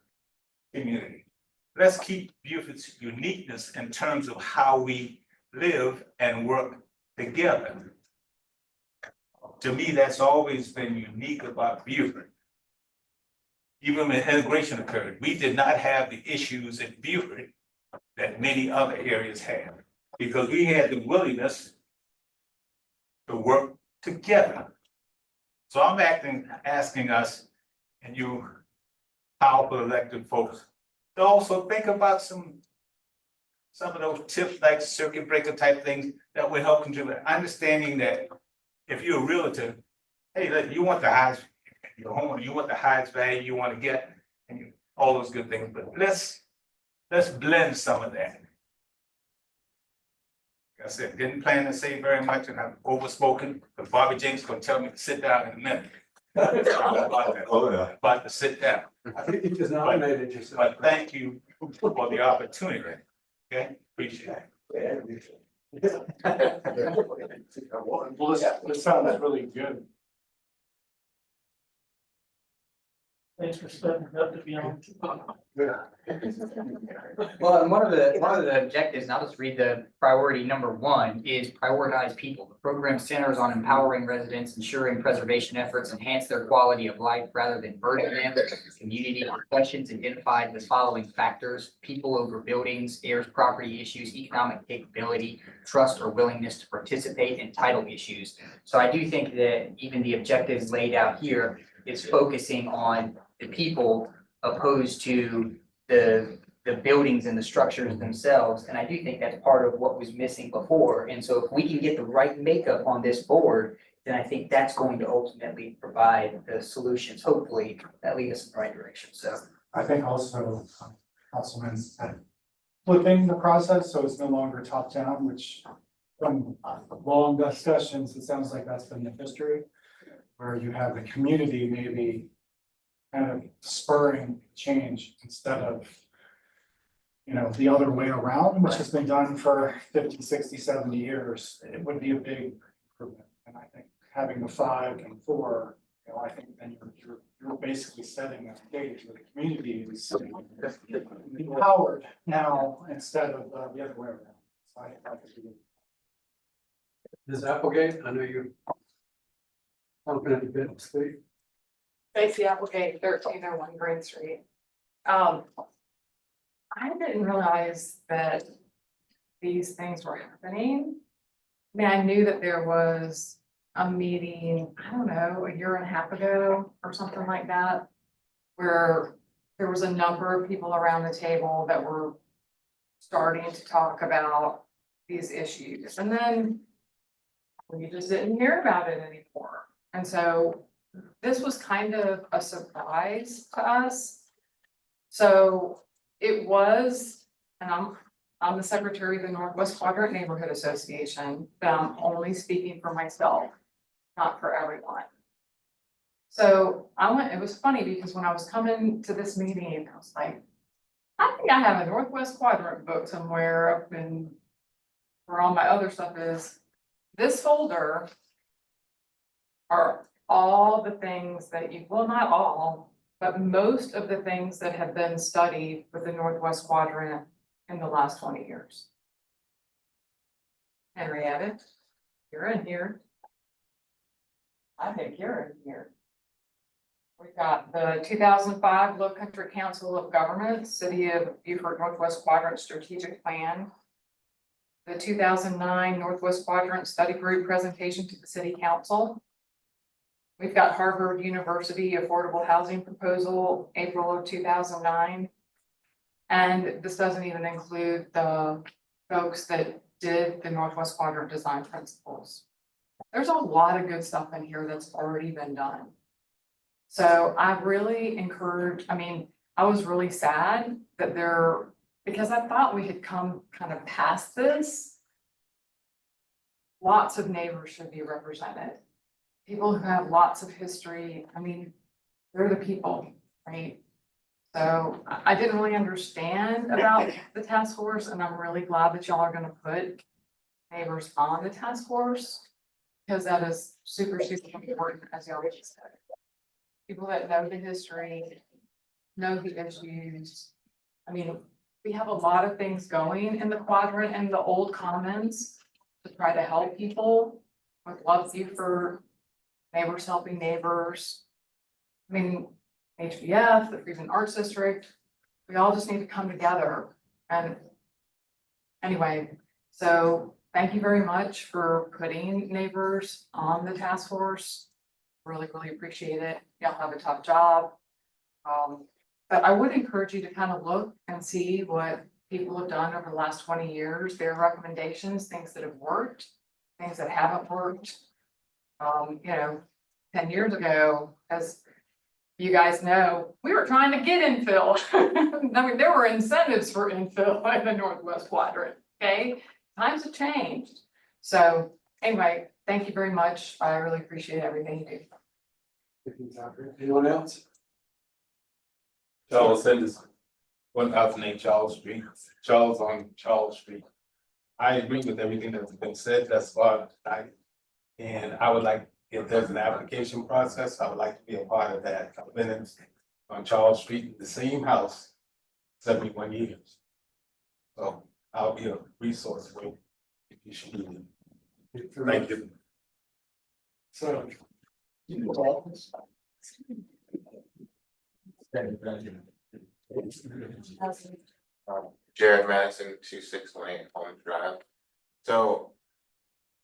Speaker 12: community. Let's keep Beaufort's uniqueness in terms of how we live and work together. To me, that's always been unique about Beaufort. Even when integration occurred, we did not have the issues in Beaufort that many other areas have, because we had the willingness to work together. So I'm asking us and you powerful elected folks to also think about some of those tips like circuit breaker type things that will help contribute. Understanding that if you're a realtor, hey, look, you want the highest, your homeowner, you want the highest value you want to get, and all those good things. But let's blend some of that. Like I said, didn't plan to say very much, and I've overspoken, but Bobby James is gonna tell me to sit down in a minute. About to sit down.
Speaker 1: I think you just nominated yourself.
Speaker 12: But thank you for the opportunity. Okay, appreciate it.
Speaker 10: Well, this sounds really good.
Speaker 8: Thanks for stepping up to be on.
Speaker 5: Well, and one of the objectives, and I'll just read the priority number 1, is prioritize people. The program centers on empowering residents, ensuring preservation efforts enhance their quality of life rather than burden them. Community questions identified the following factors: people over buildings, heirs property issues, economic capability, trust or willingness to participate, and title issues. So I do think that even the objectives laid out here is focusing on the people opposed to the buildings and the structures themselves. And I do think that's part of what was missing before. And so if we can get the right makeup on this board, then I think that's going to ultimately provide the solutions, hopefully, that lead us in the right direction. So
Speaker 10: I think also, Councilman's flipping the process, so it's no longer top down, which from long discussions, it sounds like that's been the history, where you have the community maybe kind of spurring change instead of, you know, the other way around, which has been done for 50, 60, 70 years. It would be a big improvement. And I think having the 5 and 4, you know, I think then you're basically setting a stage where the community is empowered now instead of the other way around. So I think
Speaker 1: Ms. Applegate, I know you're confident a bit to speak.
Speaker 17: Stacy Applegate, 1301 Green Street. I didn't realize that these things were happening. I mean, I knew that there was a meeting, I don't know, a year and a half ago or something like that, where there was a number of people around the table that were starting to talk about these issues. And then we just didn't hear about it anymore. And so this was kind of a surprise to us. So it was, and I'm the secretary of the Northwest Quadrant Neighborhood Association, but I'm only speaking for myself, not for everyone. So it was funny because when I was coming to this meeting, I was like, I think I have a Northwest Quadrant book somewhere up in where all my other stuff is. This folder are all the things that well, not all, but most of the things that have been studied with the Northwest Quadrant in the last 20 years. Henrietta, you're in here. I think you're in here. We've got the 2005 Low Country Council of Governments, City of Beaufort Northwest Quadrant Strategic Plan. The 2009 Northwest Quadrant Study Group presentation to the City Council. We've got Harvard University Affordable Housing Proposal, April of 2009. And this doesn't even include the folks that did the Northwest Quadrant Design Principles. There's a lot of good stuff in here that's already been done. So I really I was really sad that because I thought we had come kind of past this. Lots of neighbors should be represented. People who have lots of history, they're the people, right? So I didn't really understand about the task force, and I'm really glad that y'all are gonna put neighbors on the task force. Because that is super, super important, as you already said. People that know the history, know the issues. I mean, we have a lot of things going in the quadrant and the old commons to try to help people. With Love You for Neighbors Helping Neighbors. I mean, HBF, the Friesen Arts District, we all just need to come together. And anyway, so thank you very much for putting neighbors on the task force. Really, really appreciate it. Y'all have a tough job. But I would encourage you to kind of look and see what people have done over the last 20 years, their recommendations, things that have worked, things that haven't worked. 10 years ago, as you guys know, we were trying to get infill. I mean, there were incentives for infill in the Northwest Quadrant, okay? Times have changed. So anyway, thank you very much. I really appreciate everything you do.
Speaker 1: Anyone else?
Speaker 12: Charles Sanders, 1008 Charles Street, Charles on Charles Street. I agree with everything that's been said thus far tonight. And I would like, if there's an application process, I would like to be a part of that. I've been on Charles Street, the same house, 71 years. So I'll be a resource for you if you should need it. Thank you.
Speaker 1: So. You can talk.
Speaker 18: Jared Madison, 2618 Holmes Drive. So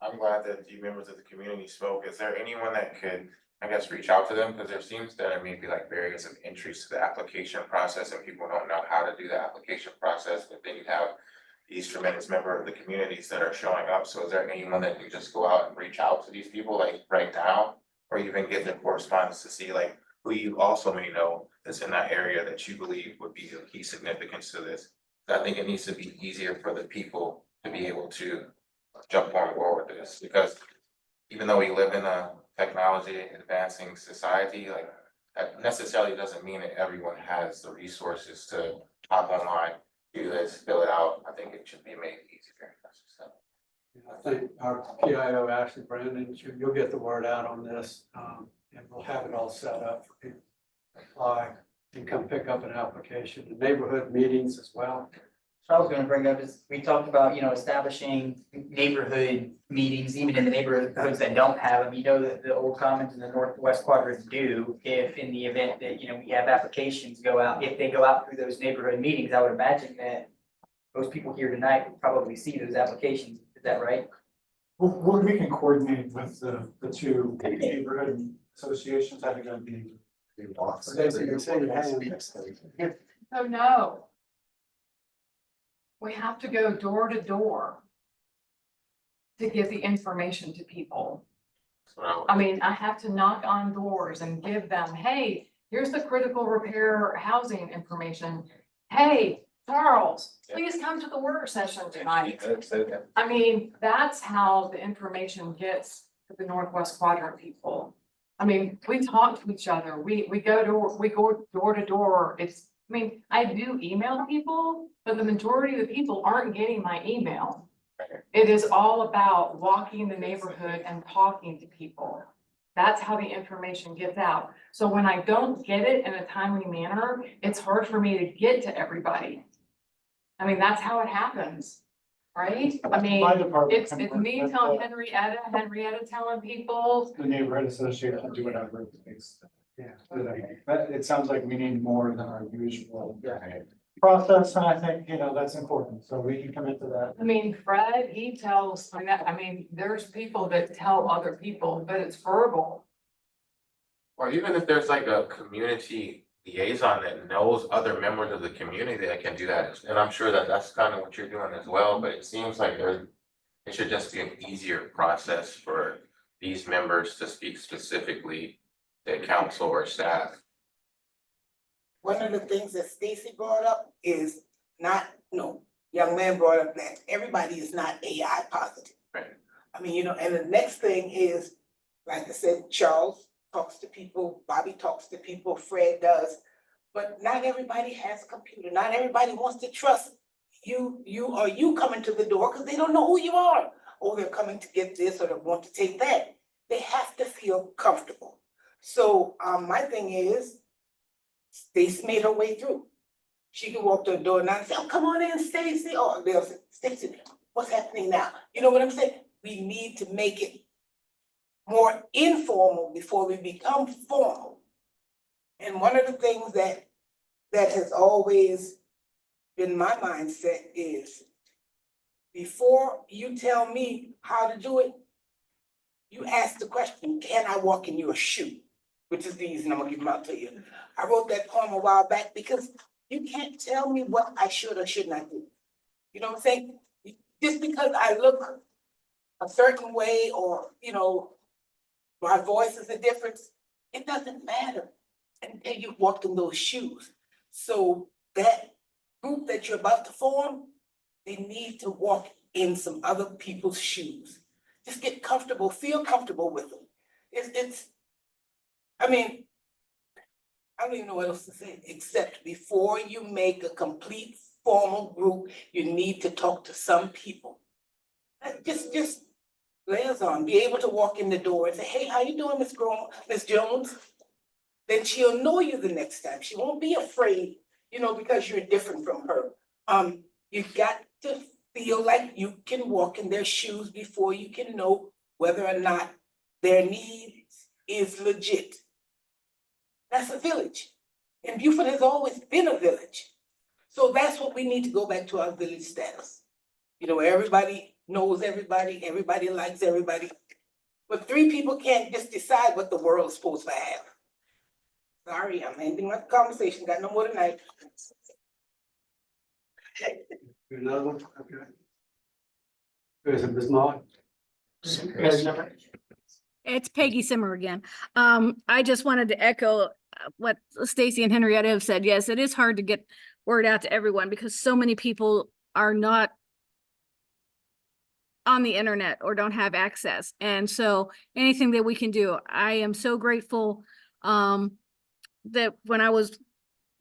Speaker 18: I'm glad that the members of the community spoke. Is there anyone that could, I guess, reach out to them? Because there seems that there may be like barriers of entries to the application process and people don't know how to do the application process, but then you have these tremendous members of the communities that are showing up. So is there anyone that can just go out and reach out to these people like right now? Or even get the correspondence to see like who you also may know that's in that area that you believe would be of key significance to this. I think it needs to be easier for the people to be able to jump on board with this, because even though we live in a technology advancing society, like that necessarily doesn't mean that everyone has the resources to hop online, do this, fill it out. I think it should be made easier.
Speaker 1: I think our PIO, Ashley Brandon, you'll get the word out on this, and we'll have it all set up for people to apply and come pick up an application, and neighborhood meetings as well.
Speaker 5: So I was gonna bring up is, we talked about, establishing neighborhood meetings, even in the neighborhoods that don't have them. That the old commons and the Northwest Quadrants do, if in the event that, we have applications go out, if they go out through those neighborhood meetings, I would imagine that most people here tonight will probably see those applications. Is that right?
Speaker 10: We can coordinate with the two neighborhood associations. I think that'd be.
Speaker 1: Stacy, you say your hand.
Speaker 17: Oh, no. We have to go door to door to get the information to people. I mean, I have to knock on doors and give them, hey, here's the critical repair housing information. Hey, Charles, please come to the work session tonight. I mean, that's how the information gets to the Northwest Quadrant people. I mean, we talk to each other. We go door to door. I do email people, but the majority of the people aren't getting my email. It is all about walking the neighborhood and talking to people. That's how the information gets out. So when I don't get it in a timely manner, it's hard for me to get to everybody. I mean, that's how it happens, right? I mean, it's me telling Henrietta telling people.
Speaker 10: The neighborhood association, do whatever it takes. Yeah, but it sounds like we need more than our usual process, and I think, that's important, so we can commit to that.
Speaker 17: I mean, Fred, he tells, there's people that tell other people, but it's verbal.
Speaker 18: Or even if there's like a community liaison that knows other members of the community that can do that. And I'm sure that that's kind of what you're doing as well, but it seems like it should just be an easier process for these members to speak specifically to council or staff.
Speaker 19: One of the things that Stacy brought up is not, young man brought up that everybody is not AI positive.
Speaker 18: Right.
Speaker 19: And the next thing is, like I said, Charles talks to people, Bobby talks to people, Fred does, but not everybody has a computer. Not everybody wants to trust you coming to the door because they don't know who you are. oh, they're coming to get this or they want to take that. They have to feel comfortable. So, my thing is, Stacy made her way through. She can walk to the door now and say, oh, come on in, Stacy, or they'll say, Stacy, what's happening now? You know what I'm saying? We need to make it more informal before we become formal. And one of the things that has always been my mindset is before you tell me how to do it, you ask the question, can I walk in your shoe? Which is easy, and I'm gonna give them out to you. I wrote that poem a while back because you can't tell me what I should or should not do. You know what I'm saying? Just because I look a certain way or, you know, my voice is a difference, it doesn't matter until you walk in those shoes. So that group that you're about to form, they need to walk in some other people's shoes. Just get comfortable, feel comfortable with them. I mean, I don't even know what else to say, except before you make a complete formal group, you need to talk to some people. Just liaison, be able to walk in the door and say, hey, how you doing, Miss Jones? Then she'll know you the next time. She won't be afraid, you know, because you're different from her. You got to feel like you can walk in their shoes before you can know whether or not their needs is legit. That's a village. And Beaufort has always been a village. So that's what we need to go back to our village status. You know, everybody knows everybody, everybody likes everybody. But 3 people can't just decide what the world is supposed to have. Sorry, I'm ending my conversation, got no more tonight.
Speaker 1: Another one, okay. Is it Ms. Molly?
Speaker 16: It's Peggy Simmer again. I just wanted to echo what Stacy and Henrietta have said. Yes, it is hard to get word out to everyone because so many people are not on the internet or don't have access. And so anything that we can do, I am so grateful that when I was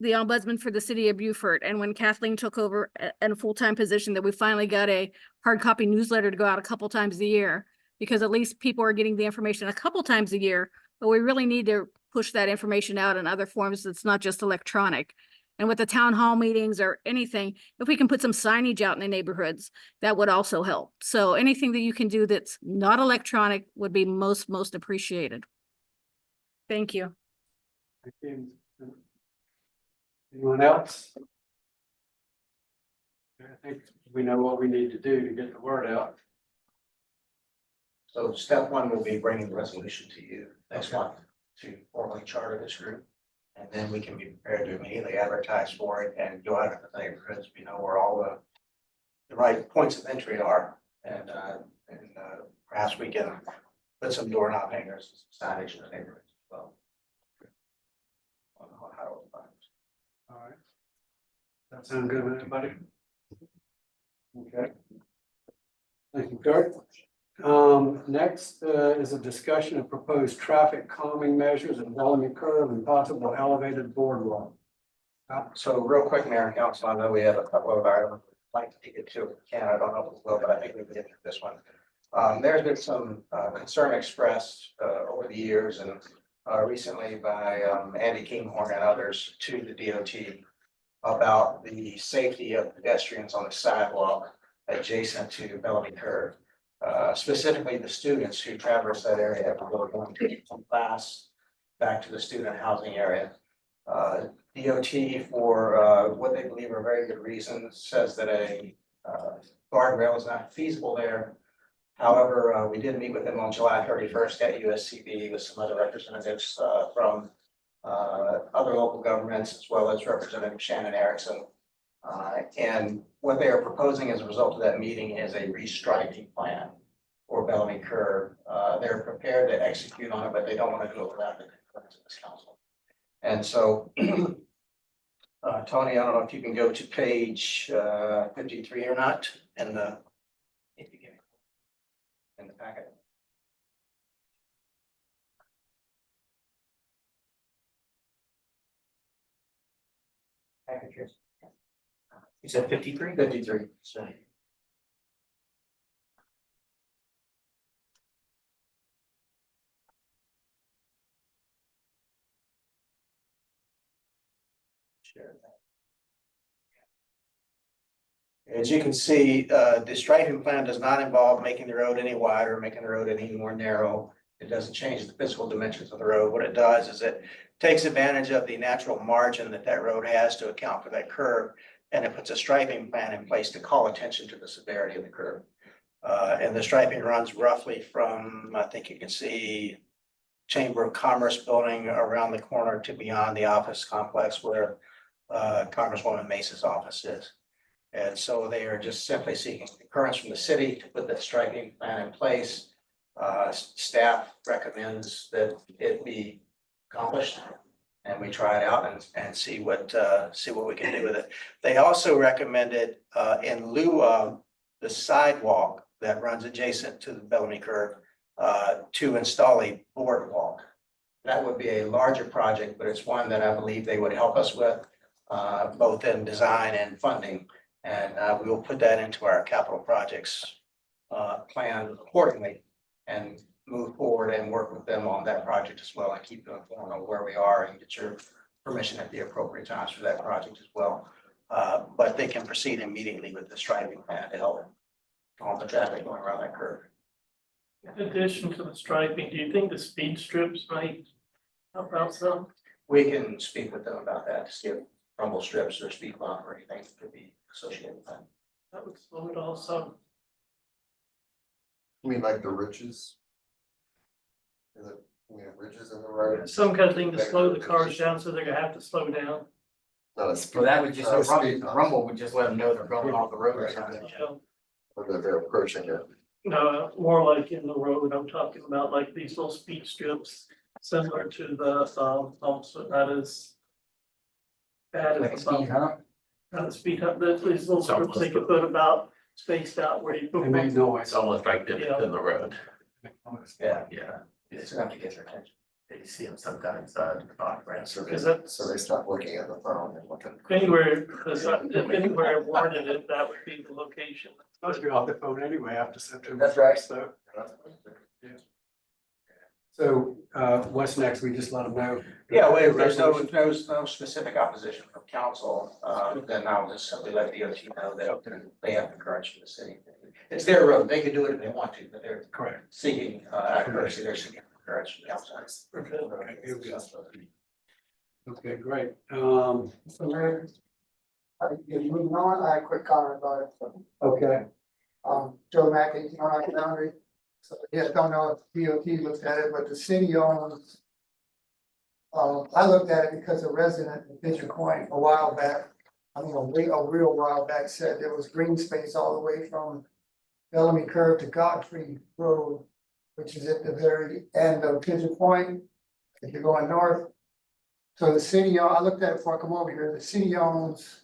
Speaker 16: the ombudsman for the city of Beaufort and when Kathleen took over in a full-time position, that we finally got a hard copy newsletter to go out a couple times a year, because at least people are getting the information a couple times a year, but we really need to push that information out in other forms that's not just electronic. And with the town hall meetings or anything, if we can put some signage out in the neighborhoods, that would also help. So anything that you can do that's not electronic would be most appreciated. Thank you.
Speaker 1: Thank you. Anyone else? I think we know what we need to do to get the word out.
Speaker 3: So step 1 will be bringing the resolution to you next month to formally charter this group. And then we can be prepared to immediately advertise for it and go out into the neighborhoods, you know, where all the right points of entry are. And perhaps we can put some doorknob hangers, signage in the neighborhoods as well. On how to apply.
Speaker 1: All right. That sound good with everybody? Okay. Thank you, Kurt. Next is a discussion of proposed traffic calming measures at Bellamy Curve and possible elevated boardwalk.
Speaker 3: So real quick, Mayor and Council, I know we have a couple of items I'd like to get to. Can I don't know if we will, but I think we can get to this one. There's been some concern expressed over the years and recently by Andy Kinghorn and others to the DOT about the safety of pedestrians on the sidewalk adjacent to Bellamy Curve. Specifically the students who traverse that area every day going from class back to the student housing area. DOT, for what they believe are very good reasons, says that a guardrail is not feasible there. However, we did meet with them on July 31st at USCB with some other representatives from other local governments, as well as Representative Shannon Erickson. And what they are proposing as a result of that meeting is a restriping plan for Bellamy Curve. They're prepared to execute on it, but they don't want to do it without the concurrence of this council. And so, Tony, I don't know if you can go to page 53 or not in the packet. Packages. You said 53? 53. So. As you can see, the striping plan does not involve making the road any wider, making the road any more narrow. It doesn't change the physical dimensions of the road. What it does is it takes advantage of the natural margin that that road has to account for that curve. And it puts a striping plan in place to call attention to the severity of the curve. And the striping runs roughly from, I think you can see Chamber of Commerce building around the corner to beyond the office complex where Congresswoman Mace's office is. And so they are just simply seeking concurrence from the city to put that striping plan in place. Staff recommends that it be accomplished. And we try it out and see what we can do with it. They also recommended, in lieu of the sidewalk that runs adjacent to the Bellamy curve, to install a boardwalk. That would be a larger project, but it's one that I believe they would help us with, both in design and funding. And we will put that into our capital projects plan accordingly and move forward and work with them on that project as well and keep them informed on where we are and get your permission at the appropriate times for that project as well. But they can proceed immediately with the striping plan to help calm the traffic going around that curve.
Speaker 8: In addition to the striping, do you think the speed strips might help out some?
Speaker 3: We can speak with them about that to see if rumble strips or speed bump or anything could be associated with that.
Speaker 8: That would slow it also.
Speaker 7: I mean, like the ridges. Is it, I mean, ridges in the road?
Speaker 8: Some kind of thing to slow the cars down so they're gonna have to slow down.
Speaker 7: Not a speed.
Speaker 5: Well, that would just,
Speaker 7: not a
Speaker 5: rumble,
Speaker 7: speed bump.
Speaker 5: rumble would just let them know they're going off the road or something.
Speaker 8: You know,
Speaker 7: Or that they're approaching it.
Speaker 8: no, more like in the road, I'm talking about like these little speed strips, similar to the, bumps, but not as bad
Speaker 5: Like a
Speaker 8: as the
Speaker 5: speed
Speaker 8: bump.
Speaker 5: hump.
Speaker 8: Not a speed hump, these little strips they could put about spaced out where you.
Speaker 1: They make noise.
Speaker 6: It's almost like they're
Speaker 8: Yeah.
Speaker 6: in the road.
Speaker 3: Yeah,
Speaker 6: Yeah.
Speaker 3: it's enough to get their attention.
Speaker 6: You see them sometimes, off ramps.
Speaker 7: So
Speaker 8: Because
Speaker 7: they,
Speaker 8: that's,
Speaker 7: so they stop looking at the phone and looking.
Speaker 8: if anywhere awarded it, that would be the location.
Speaker 1: Supposed to be off the phone anyway after September.
Speaker 3: That's right.
Speaker 1: So, what's next? We just let them know.
Speaker 3: Yeah, well, if there's no specific opposition from council, then I'll just simply let DOT know that they have concurrence from the city. It's their road, they can do it if they want to, but they're
Speaker 1: Correct.
Speaker 3: seeking, accuracy, they're seeking concurrence from the outside.
Speaker 1: Okay, great.
Speaker 14: So Mayor, moving on, I have a quick comment about it.
Speaker 1: Okay.
Speaker 14: Joe Mack, 1809 Boundary. So, yeah, don't know if DOT looked at it, but the city owns. I looked at it because a resident in Pigeon Point a while back, I mean, a real while back, said there was green space all the way from Bellamy Curve to Godfrey Road, which is at the very end of Pigeon Point, if you're going north. So the city, I looked at it before I come over here, the city owns,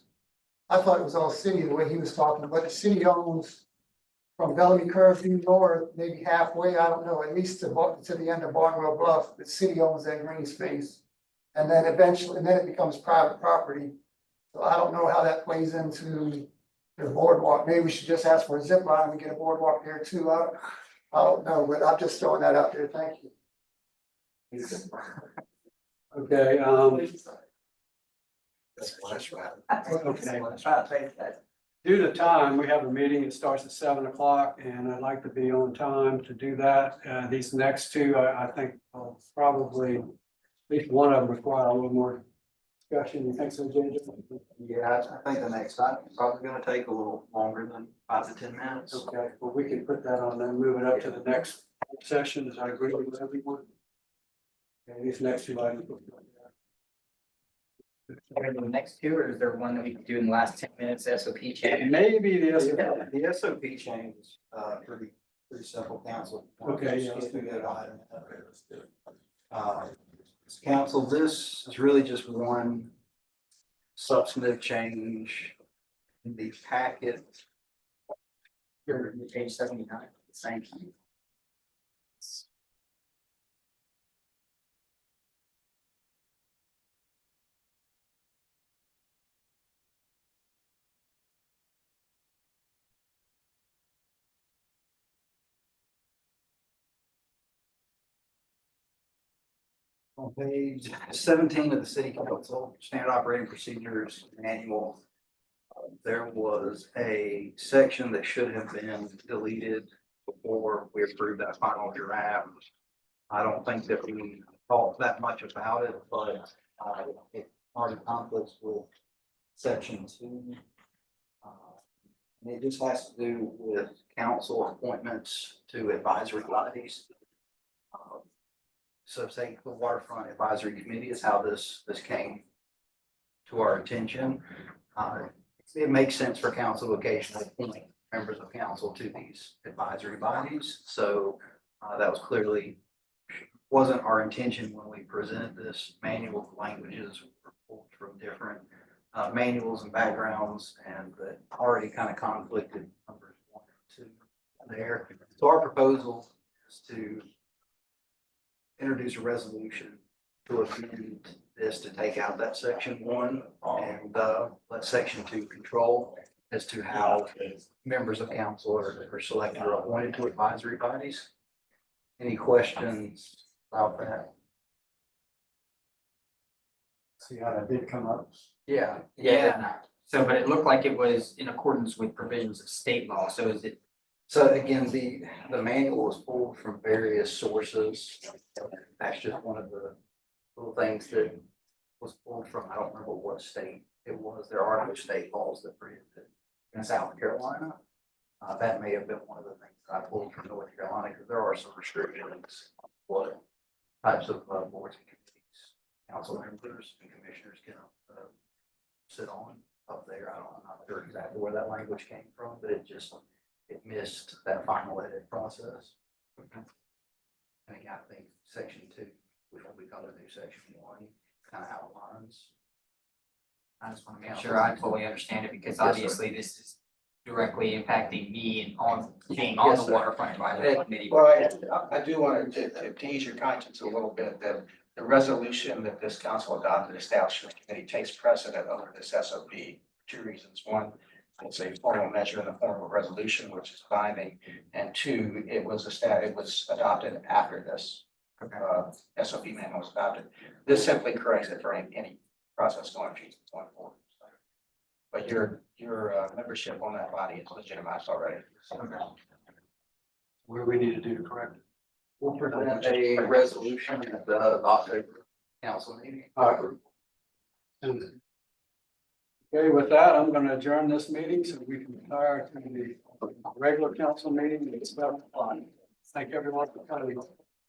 Speaker 14: I thought it was all city the way he was talking, but the city owns from Bellamy Curve due north, maybe halfway, I don't know, at least to the end of Barnwell Bluff, the city owns that green space. And then eventually, and then it becomes private property. So I don't know how that plays into the boardwalk. Maybe we should just ask for a zip line and get a boardwalk there too. I don't know, but I'm just throwing that out there. Thank you.
Speaker 1: Okay,
Speaker 7: That's flashback.
Speaker 1: okay. Due to time, we have a meeting that starts at 7 o'clock and I'd like to be on time to do that. These next two, I think will probably, at least one of them require a little more discussion. You think so, JJ?
Speaker 20: Yeah, I think the next time is probably gonna take a little longer than 5 to 10 minutes.
Speaker 1: Okay, well, we can put that on and move it up to the next session. Does I agree with everyone? Okay, these next two items.
Speaker 5: Are the next two, or is there one that we can do in the last 10 minutes, SOP change?
Speaker 1: Maybe the
Speaker 20: The SOP change is pretty simple, council.
Speaker 1: Okay, yeah.
Speaker 20: Let's do that item. Council, this is really just one substantive change in the packet.
Speaker 5: You're on page 79, same thing.
Speaker 20: On page 17 of the city council standard operating procedures manual. There was a section that should have been deleted before we approved that final draft. I don't think that we thought that much about it, but it already conflicts with section 2. And it just has to do with council appointments to advisory bodies. So say the Waterfront Advisory Committee is how this came to our attention. It makes sense for council to occasionally appoint members of council to these advisory bodies. So that was clearly wasn't our intention when we presented this manual. Languages were pulled from different manuals and backgrounds, and that already kind of conflicted numbers 1 and 2 there. So our proposal is to introduce a resolution to amend this to take out that section 1 and let section 2 control as to how members of council are selected or appointed to advisory bodies. Any questions about that?
Speaker 10: See how that did come up?
Speaker 20: Yeah.
Speaker 5: Yeah, so, but it looked like it was in accordance with provisions of state law, so is it?
Speaker 20: So again, the manual was pulled from various sources. That's just one of the little things that was pulled from, I don't remember what state it was. There are no state laws that prohibit it in South Carolina. That may have been one of the things that I pulled from North Carolina, because there are some restrictions on what types of boards and committees, council members and commissioners can sit on up there. I'm not sure exactly where that language came from, but it missed that final edit process. And again, I think section 2, which will become the new section 1, kind of outlines.
Speaker 5: I just want to make sure I fully understand it, because obviously this is directly impacting me and on being on the Waterfront Advisory Committee.
Speaker 3: Well, I do want to ease your conscience a little bit that the resolution that this council adopted establishing the committee takes precedent over this SOP for 2 reasons. 1, it's a formal measure in the form of a resolution, which is binding. And 2, it was adopted after this SOP manual was adopted. This simply corrects it for any process going forward. But your membership on that body is legitimized already.
Speaker 1: What do we need to do to correct it?
Speaker 20: We'll present a resolution at the October council meeting.
Speaker 1: Okay, with that, I'm going to adjourn this meeting so we can retire to the regular council meeting at 7 o'clock. Thank everyone for coming.